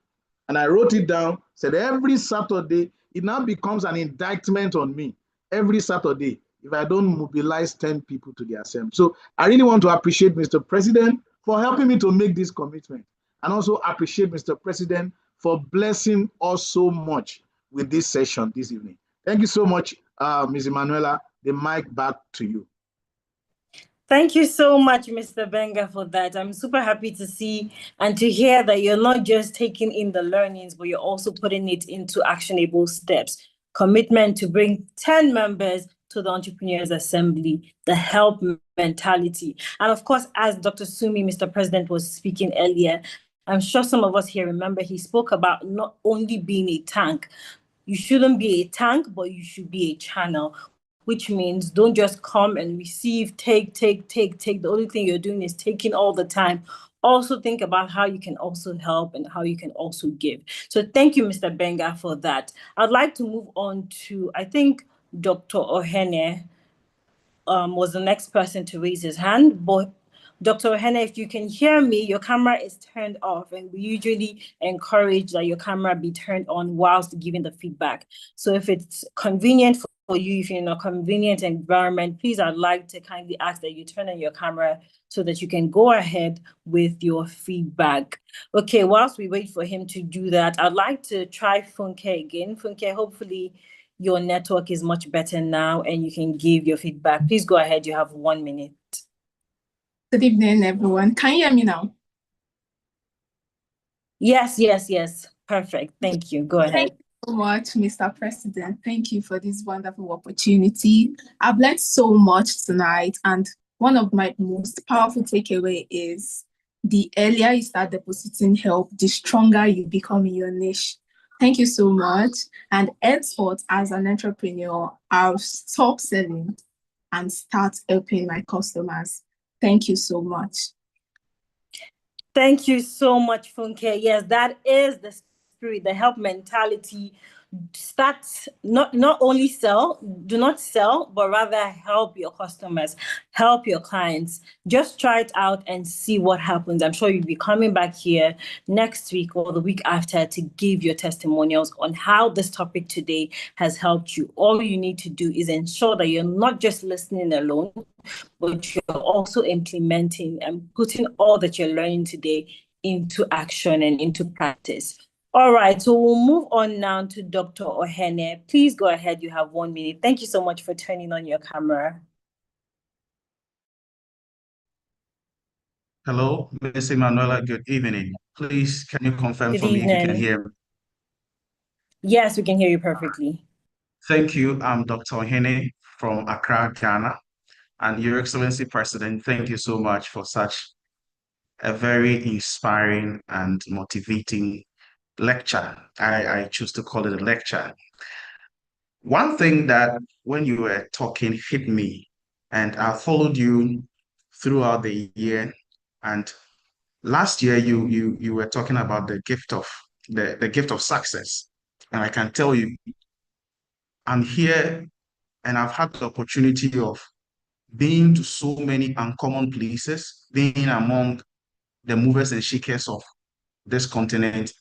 And I wrote it down, said every Saturday, it now becomes an indictment on me. Every Saturday, if I don't mobilize 10 people to the assembly. So I really want to appreciate Mr. President for helping me to make this commitment. And also appreciate Mr. President for blessing us so much with this session this evening. Thank you so much, Ms. Emanuela. The mic back to you. Thank you so much, Mr. Benga, for that. I'm super happy to see and to hear that you're not just taking in the learnings, but you're also putting it into actionable steps. Commitment to bring 10 members to the Entrepreneurs Assembly, the help mentality. And of course, as Dr. Sumi, Mr. President, was speaking earlier, I'm sure some of us here remember he spoke about not only being a tank. You shouldn't be a tank, but you should be a channel, which means don't just come and receive, take. The only thing you're doing is taking all the time. Also think about how you can also help and how you can also give. So thank you, Mr. Benga, for that. I'd like to move on to, I think Dr. Ohene was the next person to raise his hand, but Dr. Ohene, if you can hear me, your camera is turned off, and we usually encourage that your camera be turned on whilst giving the feedback. So if it's convenient for you, if you're in a convenient environment, please, I'd like to kindly ask that you turn on your camera so that you can go ahead with your feedback. Okay, whilst we wait for him to do that, I'd like to try Funke again. Funke, hopefully your network is much better now and you can give your feedback. Please go ahead, you have 1 minute. Good evening, everyone. Can you hear me now? Yes. Perfect. Thank you. Go ahead. Thank you so much, Mr. President. Thank you for this wonderful opportunity. I've learned so much tonight, and one of my most powerful takeaway is the earlier you start depositing help, the stronger you become in your niche. Thank you so much. And henceforth, as an entrepreneur, I'll stop selling and start helping my customers. Thank you so much. Thank you so much, Funke. Yes, that is the spirit, the help mentality. Start not only do not sell, but rather help your customers, help your clients. Just try it out and see what happens. I'm sure you'll be coming back here next week or the week after to give your testimonials on how this topic today has helped you. All you need to do is ensure that you're not just listening alone, but you're also implementing and putting all that you're learning today into action and into practice. All right, so we'll move on now to Dr. Ohene. Please go ahead, you have 1 minute. Thank you so much for turning on your camera. Hello, Ms. Emanuela, good evening. Please, can you confirm Good for me if you can evening. hear me? Yes, we can hear you perfectly. Thank you. I'm Dr. Hene from Accra, Ghana. And Your Excellency President, thank you so much for such a very inspiring and motivating lecture. I choose to call it a lecture. One thing that when you were talking hit me, and I followed you throughout the year, and last year you were talking about the gift of the gift of success. And I can tell you, I'm here and I've had the opportunity of being to so many uncommon places, being among the movers and shakers of this continent.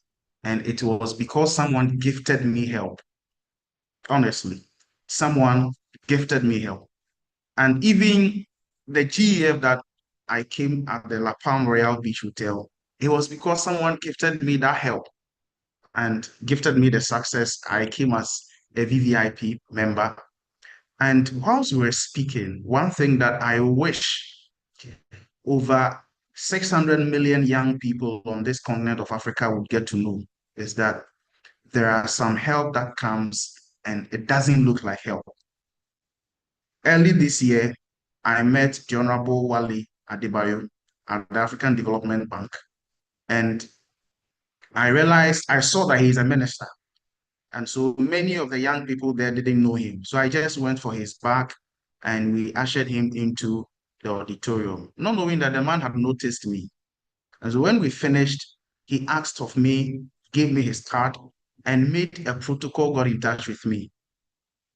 And it was because someone gifted me help. Honestly, someone gifted me help. And even the GEF that I came at the La Palm Royal Beach Hotel, it was because someone gifted me that help and gifted me the success. I came as a VVIP member. And whilst we were speaking, one thing that I wish over 600 million young people on this continent of Africa would get to know is that there are some help that comes and it doesn't look like help. Early this year, I met the Honorable Wale Adebayo at the African Development Bank, and I saw that he's a minister. And so many of the young people there didn't know him. So I just went for his back and we ushered him into the auditorium, not knowing that the man had noticed me. And so when we finished, he asked of me, gave me his card, and made a protocol, got in touch with me.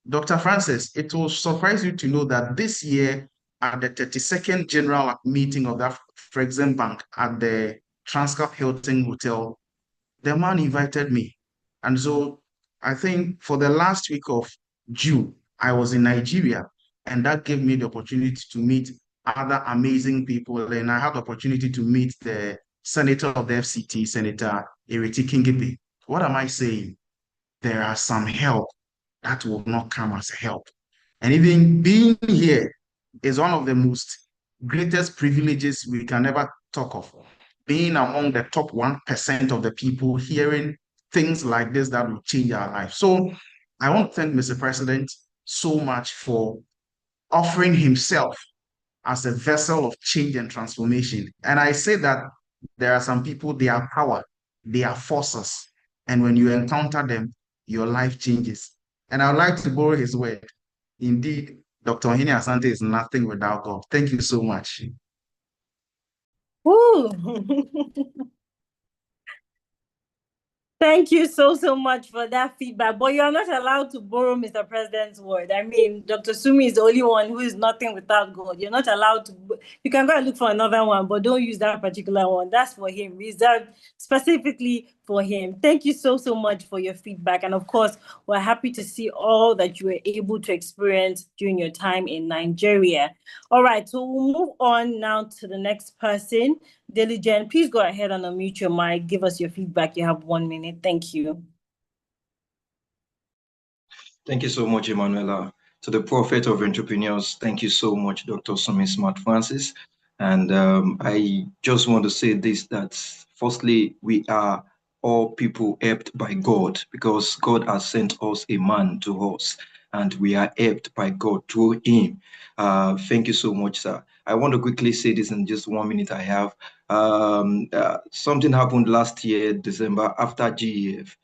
Dr. Francis, it will surprise you to know that this year, at the 32nd General Meeting of the Afrexim Bank at the Transcorp Hilton Hotel, the man invited me. And so I think for the last week of June, I was in Nigeria, and that gave me the opportunity to meet other amazing people. And I had the opportunity to meet the senator of the FCT, Senator Ireti Kingibe. What am I saying? There are some help that will not come as a help. And even being here is one of the most greatest privileges we can ever talk of. Being among the top 1% of the people hearing things like this that will change our life. So I want to thank Mr. President so much for offering himself as a vessel of change and transformation. And I say that there are some people, they are power, they are forces. And when you encounter them, your life changes. And I would like to borrow his word. Indeed, Dr. Ohene Asante is nothing without God. Thank you so much. Woo! Thank you so much for that feedback. But you're not allowed to borrow Mr. President's word. I mean, Dr. Sumi is the only one who is nothing without God. You're not allowed to. You can go and look for another one, but don't use that particular one. That's for him, reserved specifically for him. Thank you so much for your feedback. And of course, we're happy to see all that you were able to experience during your time in Nigeria. All right, so we'll move on now to the next person. Diligent, please go ahead and unmute your mic. Give us your feedback. You have 1 minute. Thank you. Thank you so much, Emanuela. To the prophet of entrepreneurs, thank you so much, Dr. Sumi Smart Francis. And I just want to say this, that firstly, we are all people helped by God, because God has sent us a man to us, and we are helped by God through him. Thank you so much, sir. I want to quickly say this in just 1 minute I have. Something happened last year, December, after GEF.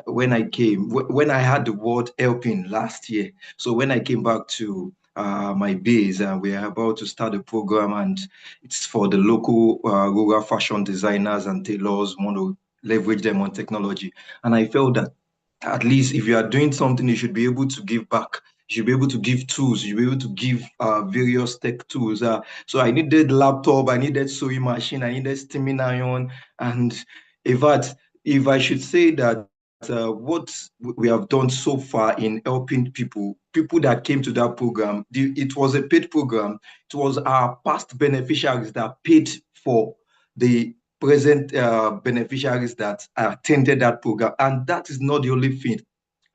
When I had the word helping last year. So when I came back to my base, we are about to start a program, and it's for the local rural fashion designers and tailors who want to leverage them on technology. And I felt that at least if you are doing something, you should be able to give back. You should be able to give tools. You should be able to give various tech tools. So I needed laptop, I needed sewing machine, I needed steaming iron. And in fact, if I should say that what we have done so far in helping people that came to that program, it was a paid program. It was our past beneficiaries that paid for the present beneficiaries that attended that program. And that is not the only thing.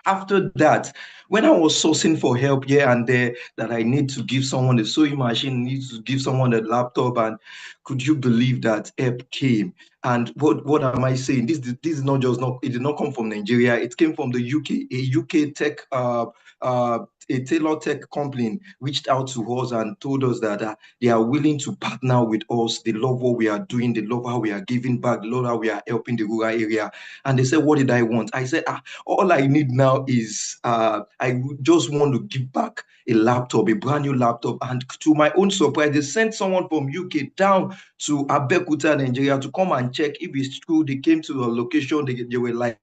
After that, when I was sourcing for help here and there, that I need to give someone a sewing machine, need to give someone a laptop, and could you believe that help came? And what am I saying? This is not just it did not come from Nigeria. It came from the UK. A UK tech a Taylor Tech company reached out to us and told us that they are willing to partner with us. They love what we are doing. They love how we are giving back. They love how we are helping the rural area. And they said, what did I want? I said, all I need now is I just want to give back a laptop, a brand new laptop. And to my own surprise, they sent someone from UK down to Abeokuta, Nigeria, to come and check if it's true. They came to a location. They were like,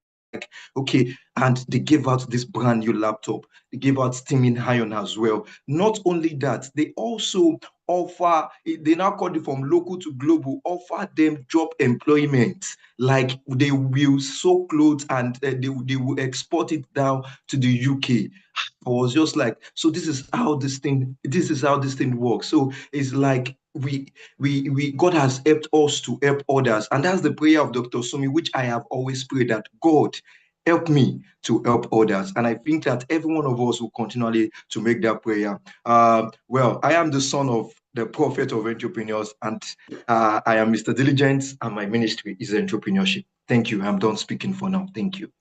okay, and they gave out this brand new laptop. They gave out steaming iron as well. Not only that, they also offer, they now call it from local to global, offer them job employment. Like they will sew clothes and they will export it down to the UK. I was just like, so this is how this thing works. So it's like we God has helped us to help others, and that's the prayer of Dr. Sumi, which I have always prayed, that God help me to help others. And I think that every one of us will continually to make that prayer. Well, I am the son of the prophet of entrepreneurs, and I am Mr. Diligence, and my ministry is entrepreneurship. Thank you. I'm done speaking for now. Thank you.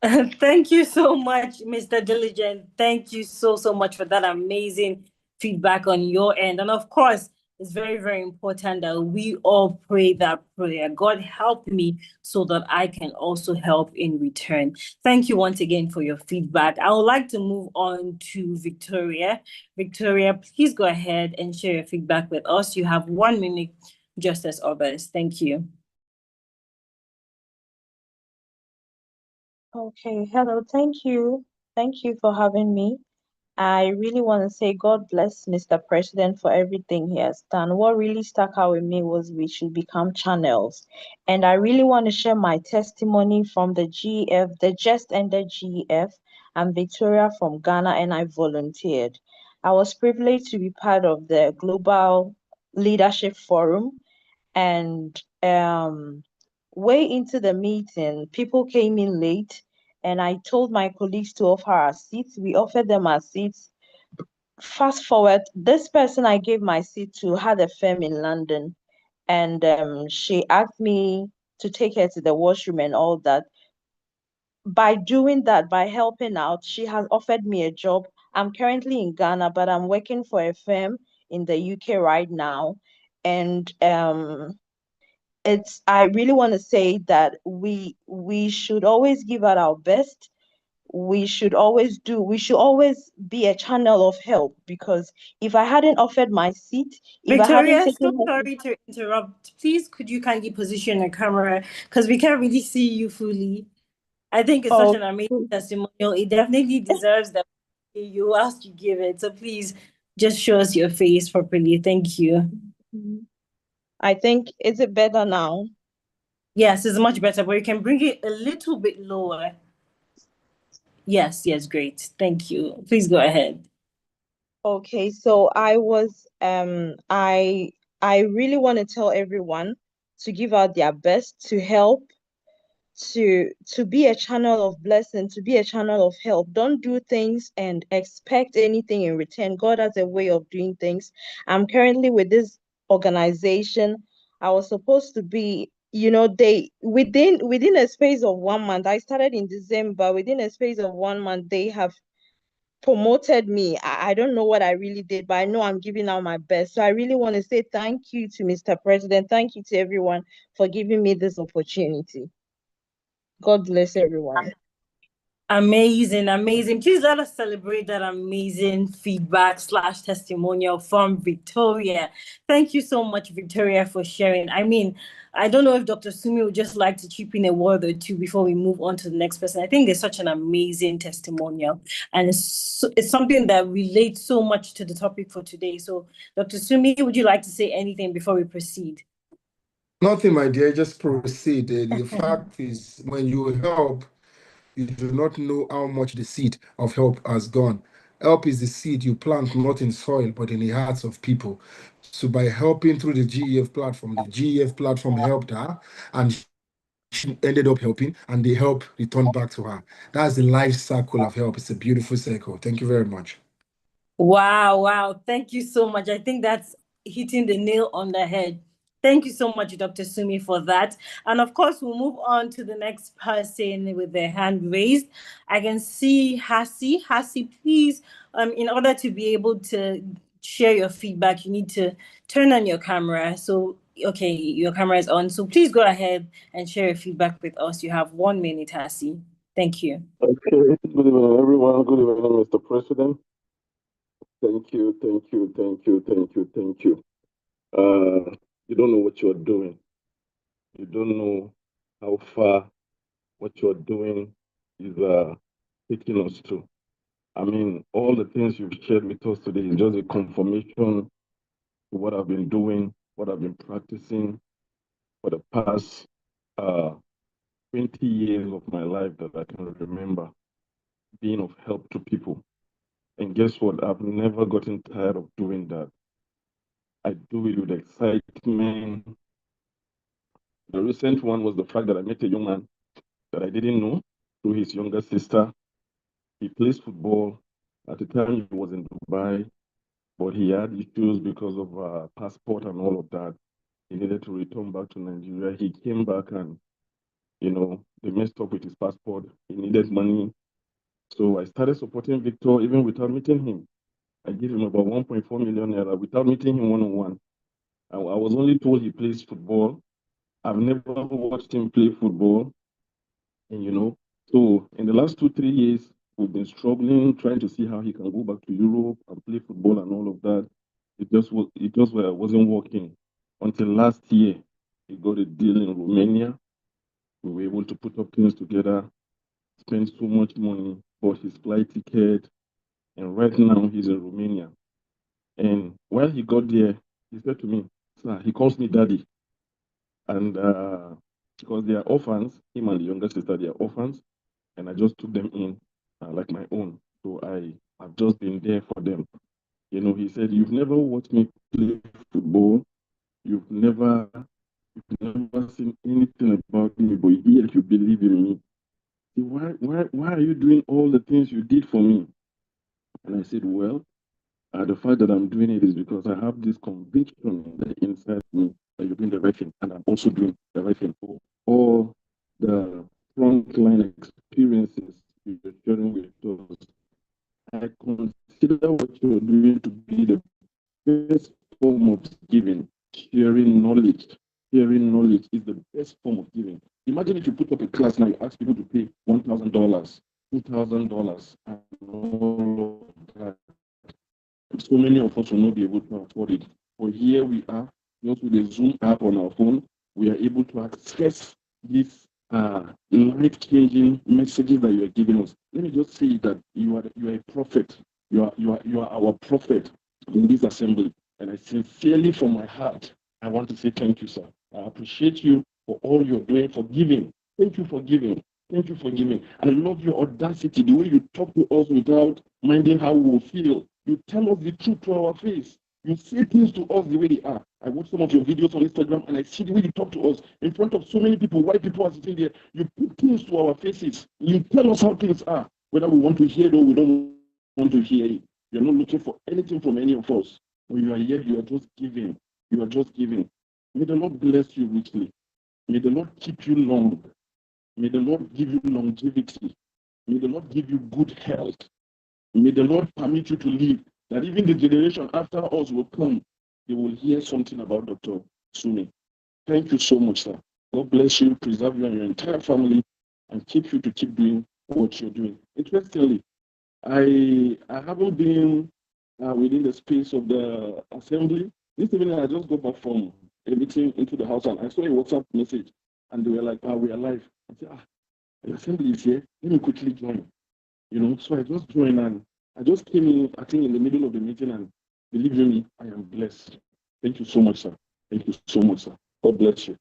Thank you so much, Mr. Diligent. Thank you so much for that amazing feedback on your end. And of course, it's very, very important that we all pray that prayer. God, help me so that I can also help in return. Thank you once again for your feedback. I would like to move on to Victoria. Victoria, please go ahead and share your feedback with us. You have 1 minute, just as others. Thank you. Okay, hello, thank you. Thank you for having me. I really want to say God bless Mr. President for everything he has done. What really stuck out with me was we should become channels. And I really want to share my testimony from the GEF, the just ended GEF. I'm Victoria from Ghana, and I volunteered. I was privileged to be part of the Global Leadership Forum, and way into the meeting, people came in late, and I told my colleagues to offer our seats. We offered them our seats. Fast forward, this person I gave my seat to had a firm in London, and she asked me to take her to the washroom and all that. By doing that, by helping out, she has offered me a job. I'm currently in Ghana, but I'm working for a firm in the UK right now. And I really want to say that we should always give out our best. We should always be a channel of help, because if I hadn't offered my seat, if Victoria, I hadn't taken so sorry to interrupt. Please, could you kindly position the camera, because we can't really see you fully. I think it's such an amazing testimonial. It definitely deserves that you ask you give it. So please just show us your face properly. Thank you. I think, is it better now? Yes, it's much better, but you can bring it a little bit lower. Yes, great. Thank you. Please go ahead. Okay, so I really want to tell everyone to give out their best, to help, to be a channel of blessing, to be a channel of help. Don't do things and expect anything in return. God has a way of doing things. I'm currently with this organization. I was supposed to be, they within a space of 1 month. I started in December. Within a space of 1 month, they have promoted me. I don't know what I really did, but I know I'm giving out my best. So I really want to say thank you to Mr. President. Thank you to everyone for giving me this opportunity. God bless everyone. Amazing. Please let us celebrate that amazing feedback / testimonial from Victoria. Thank you so much, Victoria, for sharing. I mean, I don't know if Dr. Sumi would just like to chip in a word or two before we move on to the next person. I think it's such an amazing testimonial, and it's something that relates so much to the topic for today. So, Dr. Sumi, would you like to say anything before we proceed? Nothing, my dear, just proceed. The fact is, when you help, you do not know how much the seed of help has gone. Help is the seed you plant not in soil, but in the hearts of people. So by helping through the GEF platform helped her, and she ended up helping, and the help returned back to her. That's the life cycle of help. It's a beautiful cycle. Thank you very much. Wow. Thank you so much. I think that's hitting the nail on the head. Thank you so much, Dr. Sumi, for that. And of course, we'll move on to the next person with their hand raised. I can see Hasi. Hasi, please, in order to be able to share your feedback, you need to turn on your camera. So, okay, your camera is on. So please go ahead and share your feedback with us. You have 1 minute, Hasi. Thank you. Okay, good evening, everyone. Good evening, Mr. President. Thank you. You don't know what you're doing. You don't know how far what you're doing is taking us to. I mean, all the things you've shared with us today is just a confirmation to what I've been doing, what I've been practicing for the past 20 years of my life that I can remember, being of help to people. And guess what? I've never gotten tired of doing that. I do it with excitement. The recent one was the fact that I met a young man that I didn't know through his younger sister. He plays football. At the time, he was in Dubai, but he had issues because of passport and all of that. He needed to return back to Nigeria. He came back and, you know, they messed up with his passport. He needed money. So I started supporting Victor even without meeting him. I gave him about 1.4 million naira without meeting him one-on-one. I was only told he plays football. I've never watched him play football. And, you know, so in the last 2-3 years, we've been struggling, trying to see how he can go back to Europe and play football and all of that. It just wasn't working. Until last year, he got a deal in Romania. We were able to put up things together, spend so much money, bought his flight ticket, and right now he's in Romania. And while he got there, he said to me, sir, he calls me daddy. And because they are orphans, him and the younger sister, they are orphans, and I just took them in like my own. So I've just been there for them. You know, he said, you've never watched me play football. You've never seen anything about me, but yet you believe in me. Why are you doing all the things you did for me? And I said, well, the fact that I'm doing it is because I have this conviction inside me that you're doing the right thing, and I'm also doing the right thing. For all the frontline experiences you're sharing with us, I consider what you're doing to be the best form of giving. Sharing knowledge is the best form of giving. Imagine if you put up a class now, you ask people to pay $1,000, $2,000, and all of that. So many of us will not be able to afford it. But here we are, just with the Zoom app on our phone, we are able to access these life-changing messages that you are giving us. Let me just say that you are a prophet. You are our prophet in this assembly. And I sincerely, from my heart, I want to say thank you, sir. I appreciate you for all you're doing, for giving. Thank you for giving. Thank you for giving. I love your audacity, the way you talk to us without minding how we will feel. You tell us the truth to our face. You say things to us the way they are. I watch some of your videos on Instagram and I see the way you talk to us in front of so many people, white people are sitting there. You put things to our faces. You tell us how things are, whether we want to hear it or we don't want to hear it. You're not looking for anything from any of us. When you are here, you are just giving. You are just giving. May the Lord bless you richly. May the Lord keep you long. May the Lord give you longevity. May the Lord give you good health. May the Lord permit you to live, that even the generation after us will come, they will hear something about Dr. Sumi. Thank you so much, sir. God bless you, preserve you and your entire family, and keep you to keep doing what you're doing. Interestingly, I haven't been within the space of the assembly. This evening, I just got back from a meeting into the house, and I saw a WhatsApp message, and they were like, we are live. I said, the assembly is here. Let me quickly join. You know, so I just joined, and I just came in, I think, in the middle of the meeting, and believe me, I am blessed. Thank you so much, sir. Thank you so much, sir. God bless you.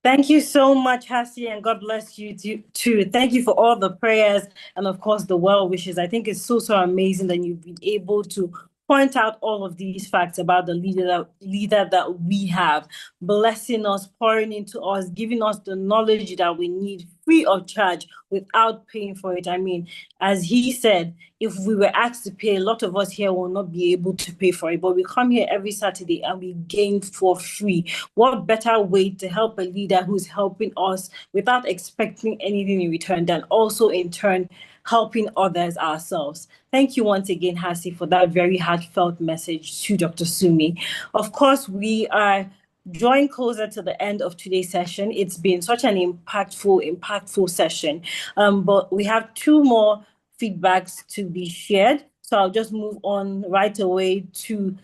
Thank you so much, Hasi, and God bless you too. Thank you for all the prayers and, of course, the well wishes. I think it's so amazing that you've been able to point out all of these facts about the leader that we have, blessing us, pouring into us, giving us the knowledge that we need free of charge without paying for it. I mean, as he said, if we were asked to pay, a lot of us here will not be able to pay for it, but we come here every Saturday and we gain for free. What better way to help a leader who's helping us without expecting anything in return, than also in turn helping others ourselves. Thank you once again, Hasi, for that very heartfelt message to Dr. Sumi. Of course, we are drawing closer to the end of today's session. It's been such an impactful session, but we have 2 more feedbacks to be shared. So I'll just move on right away to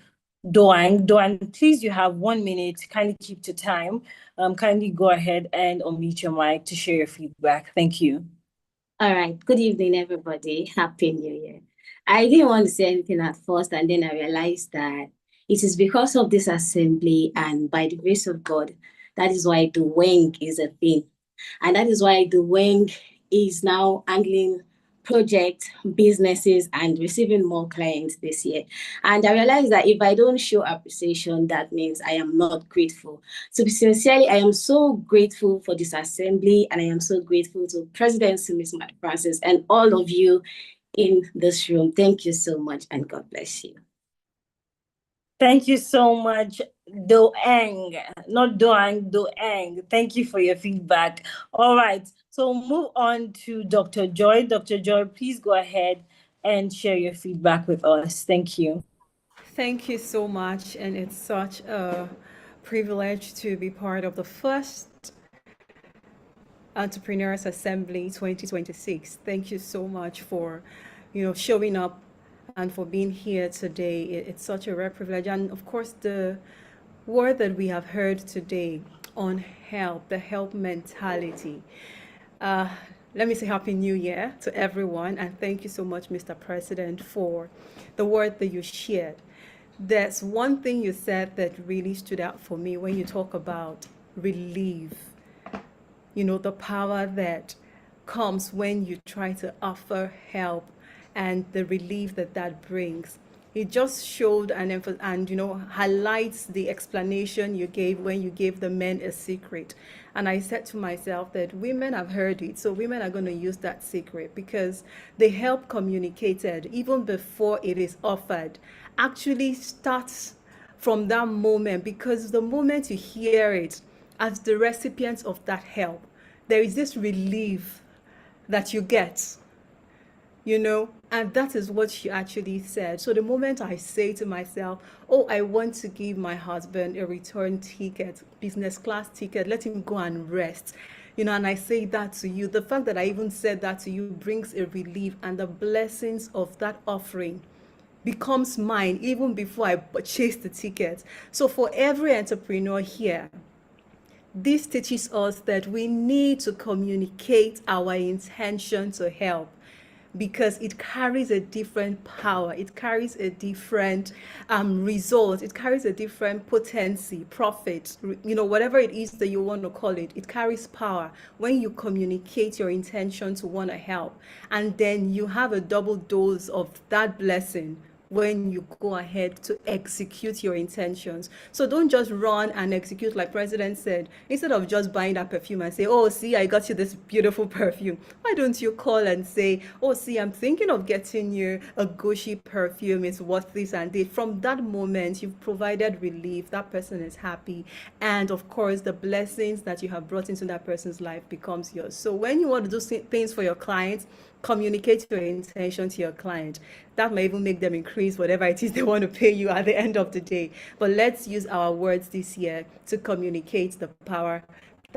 Doang. Doang, please, you have 1 minute. Kindly keep to time. Kindly go ahead and unmute your mic to share your feedback. Thank you. All right. Good evening, everybody. Happy New Year. I didn't want to say anything at first, and then I realized that it is because of this assembly and by the grace of God, that is why the Wing is a thing. And that is why the Wing is now handling projects, businesses, and receiving more clients this year. And I realized that if I don't show appreciation, that means I am not grateful. So sincerely, I am so grateful for this assembly, and I am so grateful to President Sumi Francis and all of you in this room. Thank you so much, and God bless you. Thank you so much, Doang, not Doang, Doang. Thank you for your feedback. All right, so move on to Dr. Joy. Dr. Joy, please go ahead and share your feedback with us. Thank you. Thank you so much, and it's such a privilege to be part of the first Entrepreneurs Assembly 2026. Thank you so much for, showing up and for being here today. It's such a rare privilege. And of course, the word that we have heard today on help, the help mentality. Let me say Happy New Year to everyone. And thank you so much, Mr. President, for the word that you shared. There's one thing you said that really stood out for me when you talk about relief. The power that comes when you try to offer help, and the relief that brings. It just showed and highlights the explanation you gave when you gave the men a secret. And I said to myself that women have heard it, so women are going to use that secret, because the help communicated even before it is offered actually starts from that moment, because the moment you hear it as the recipients of that help, there is this relief that you get. And that is what she actually said. So the moment I say to myself, oh, I want to give my husband a return ticket, business class ticket, let him go and rest, and I say that to you, the fact that I even said that to you brings a relief, and the blessings of that offering becomes mine even before I purchase the ticket. So for every entrepreneur here, this teaches us that we need to communicate our intention to help, because it carries a different power, it carries a different result, it carries a different potency, profit, whatever it is that you want to call it. It carries power when you communicate your intention to want to help, and then you have a double dose of that blessing when you go ahead to execute your intentions. So don't just run and execute, like President said. Instead of just buying that perfume and say, oh, see, I got you this beautiful perfume. Why don't you call and say, oh, see, I'm thinking of getting you a Gucci perfume. It's worth this and that. From that moment, you've provided relief. That person is happy. And of course, the blessings that you have brought into that person's life becomes yours. So when you want to do things for your clients, communicate your intention to your client. That may even make them increase whatever it is they want to pay you at the end of the day. But let's use our words this year to communicate the power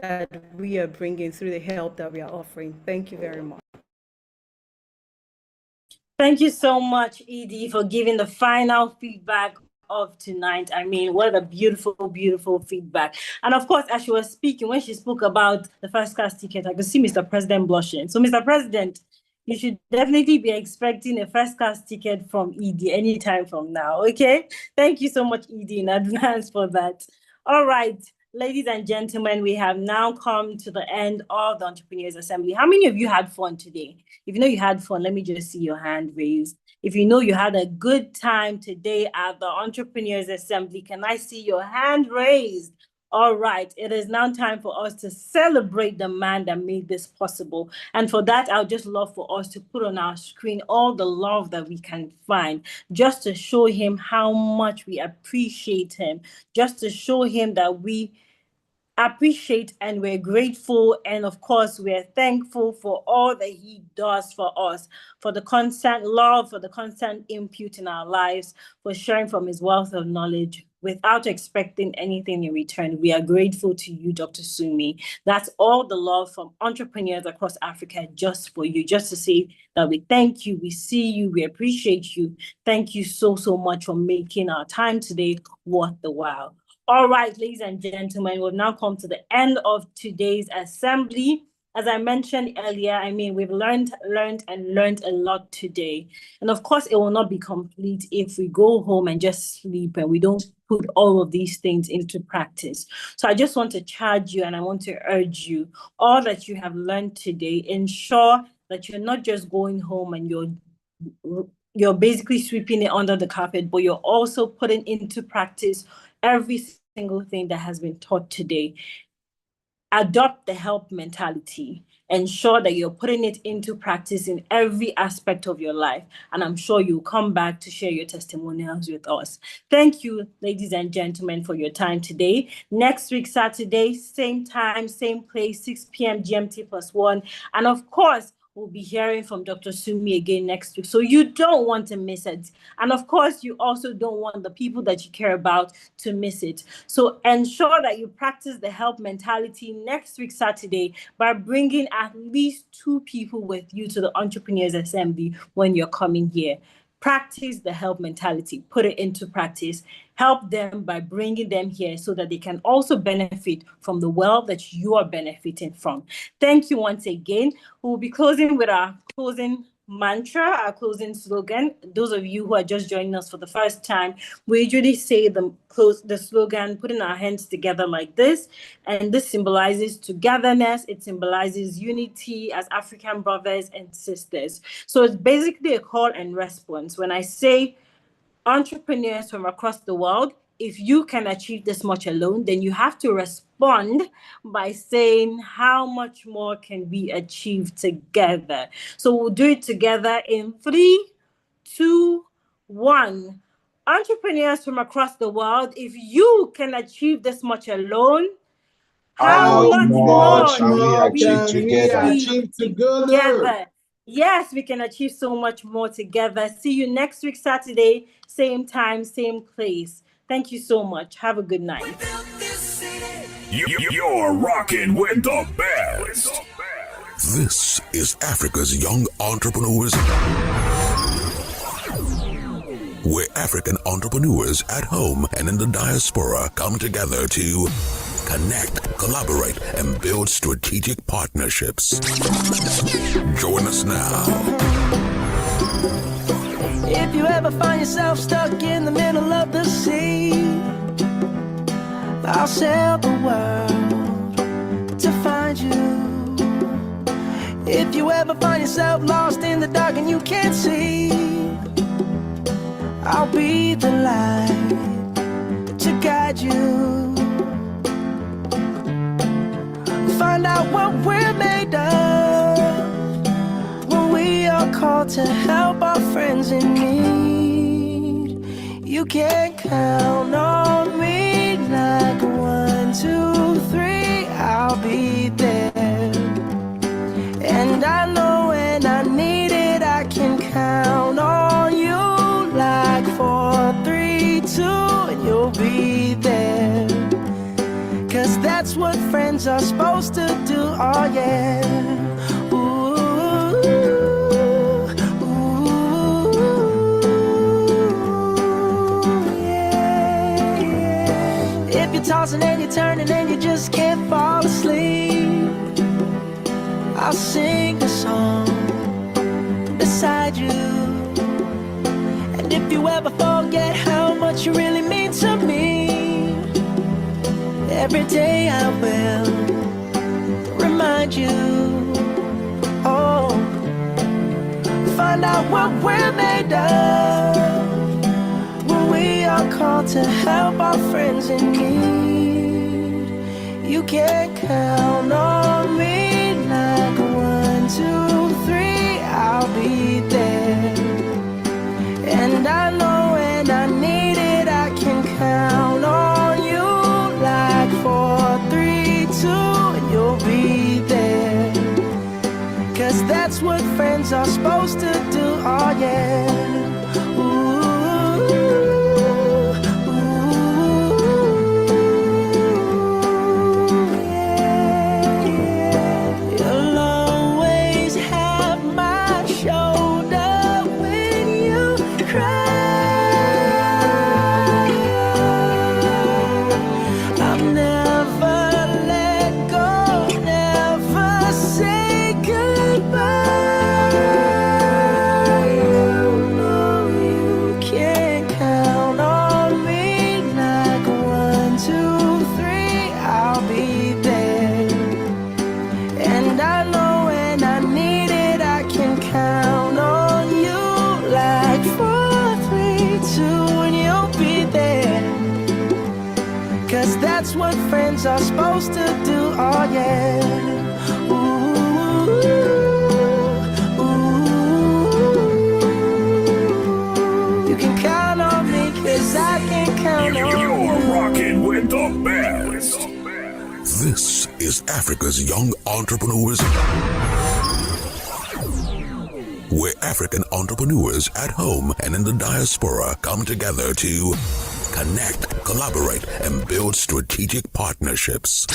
that we are bringing through the help that we are offering. Thank you very much. Thank you so much, Edie, for giving the final feedback of tonight. I mean, what a beautiful, beautiful feedback. And of course, as she was speaking, when she spoke about the first class ticket, I could see Mr. President blushing. So, Mr. President, you should definitely be expecting a first class ticket from Edie anytime from now, okay? Thank you so much, Edie, in advance for that. All right, ladies and gentlemen, we have now come to the end of the Entrepreneurs Assembly. How many of you had fun today? If you know you had fun, let me just see your hand raised. If you know you had a good time today at the Entrepreneurs Assembly, can I see your hand raised? All right, it is now time for us to celebrate the man that made this possible. And for that, I would just love for us to put on our screen all the love that we can find, just to show him how much we appreciate him, just to show him that we appreciate and we're grateful, and of course we're thankful for all that he does for us, for the constant love, for the constant input in our lives, for sharing from his wealth of knowledge without expecting anything in return. We are grateful to you, Dr. Sumi. That's all the love from entrepreneurs across Africa just for you, just to say that we thank you, we see you, we appreciate you. Thank you so much for making our time today worth the while. All right, ladies and gentlemen, we've now come to the end of today's assembly. As I mentioned earlier, we've learned a lot today. And of course, it will not be complete if we go home and just sleep and we don't put all of these things into practice. So I just want to charge you and I want to urge you, all that you have learned today, ensure that you're not just going home and you're basically sweeping it under the carpet, but you're also putting into practice every single thing that has been taught today. Adopt the help mentality. Ensure that you're putting it into practice in every aspect of your life. And I'm sure you'll come back to share your testimonials with us. Thank you, ladies and gentlemen, for your time today. Next week, Saturday, same time, same place, 6 p.m. GMT +1. And of course, we'll be hearing from Dr. Sumi again next week. So you don't want to miss it. And of course, you also don't want the people that you care about to miss it. So ensure that you practice the help mentality next week, Saturday, by bringing at least 2 people with you to the Entrepreneurs Assembly when you're coming here. Practice the help mentality, put it into practice, help them by bringing them here so that they can also benefit from the wealth that you are benefiting from. Thank you once again. We'll be closing with our closing mantra, our closing slogan. Those of you who are just joining us for the first time, we usually say the slogan, putting our hands together like this. And this symbolizes togetherness. It symbolizes unity as African brothers and sisters. So it's basically a call and response. When I say entrepreneurs from across the world, if you can achieve this much alone, then you have to respond by saying, how much more can we achieve together? So we'll do it together in 3, 2, 1. Entrepreneurs from across the world, if you can achieve this much alone, how much more can we achieve together? Yes, we can achieve so much more together. See you next week, Saturday, same time, same place. Thank you so much. Have a good night. You're rocking with the best. This is Africa's Young Entrepreneurs, where African entrepreneurs at home and in the diaspora come together to connect, collaborate, and build strategic partnerships. Join us now. If you ever find yourself stuck in the middle of the sea, I'll sail the world to find you. If you ever find yourself lost in the dark and you can't see, I'll be the light to guide you. Find out what we're made of when we are called to help our friends in need. You can count on me like 1, 2, 3, I'll be there. And I know when I need it, I can count on you like 4, 3, 2, and you'll be there. 'Cause that's what friends are supposed to do, oh yeah. Ooh, yeah, yeah. If you're tossing and you're turning and you just can't fall asleep, I'll sing a song beside you. And if you ever forget how much you really mean to me, every day I will remind you. Oh, find find out what we're made of. When we are called to help our friends in need, you can count on me like 1, 2, 3, I'll be there. And I know when I need it, I can count on you like 4, 3, 2, and you'll be there. 'Cause that's what friends are supposed to do, oh yeah. You'll always have my shoulder when you cry. I'll never let go, never say goodbye. You know you can count on me like 1, 2, 3, I'll be there. And I know when I need it, I can count on you like 4, 3, 2, and you'll be there. 'Cause that's what friends are supposed to do, oh yeah. You can count on me 'cause I can count on you. You're rocking with the best. This is Africa's Young Entrepreneurs, where African entrepreneurs at home and in the diaspora come together to connect, collaborate, and build strategic partnerships.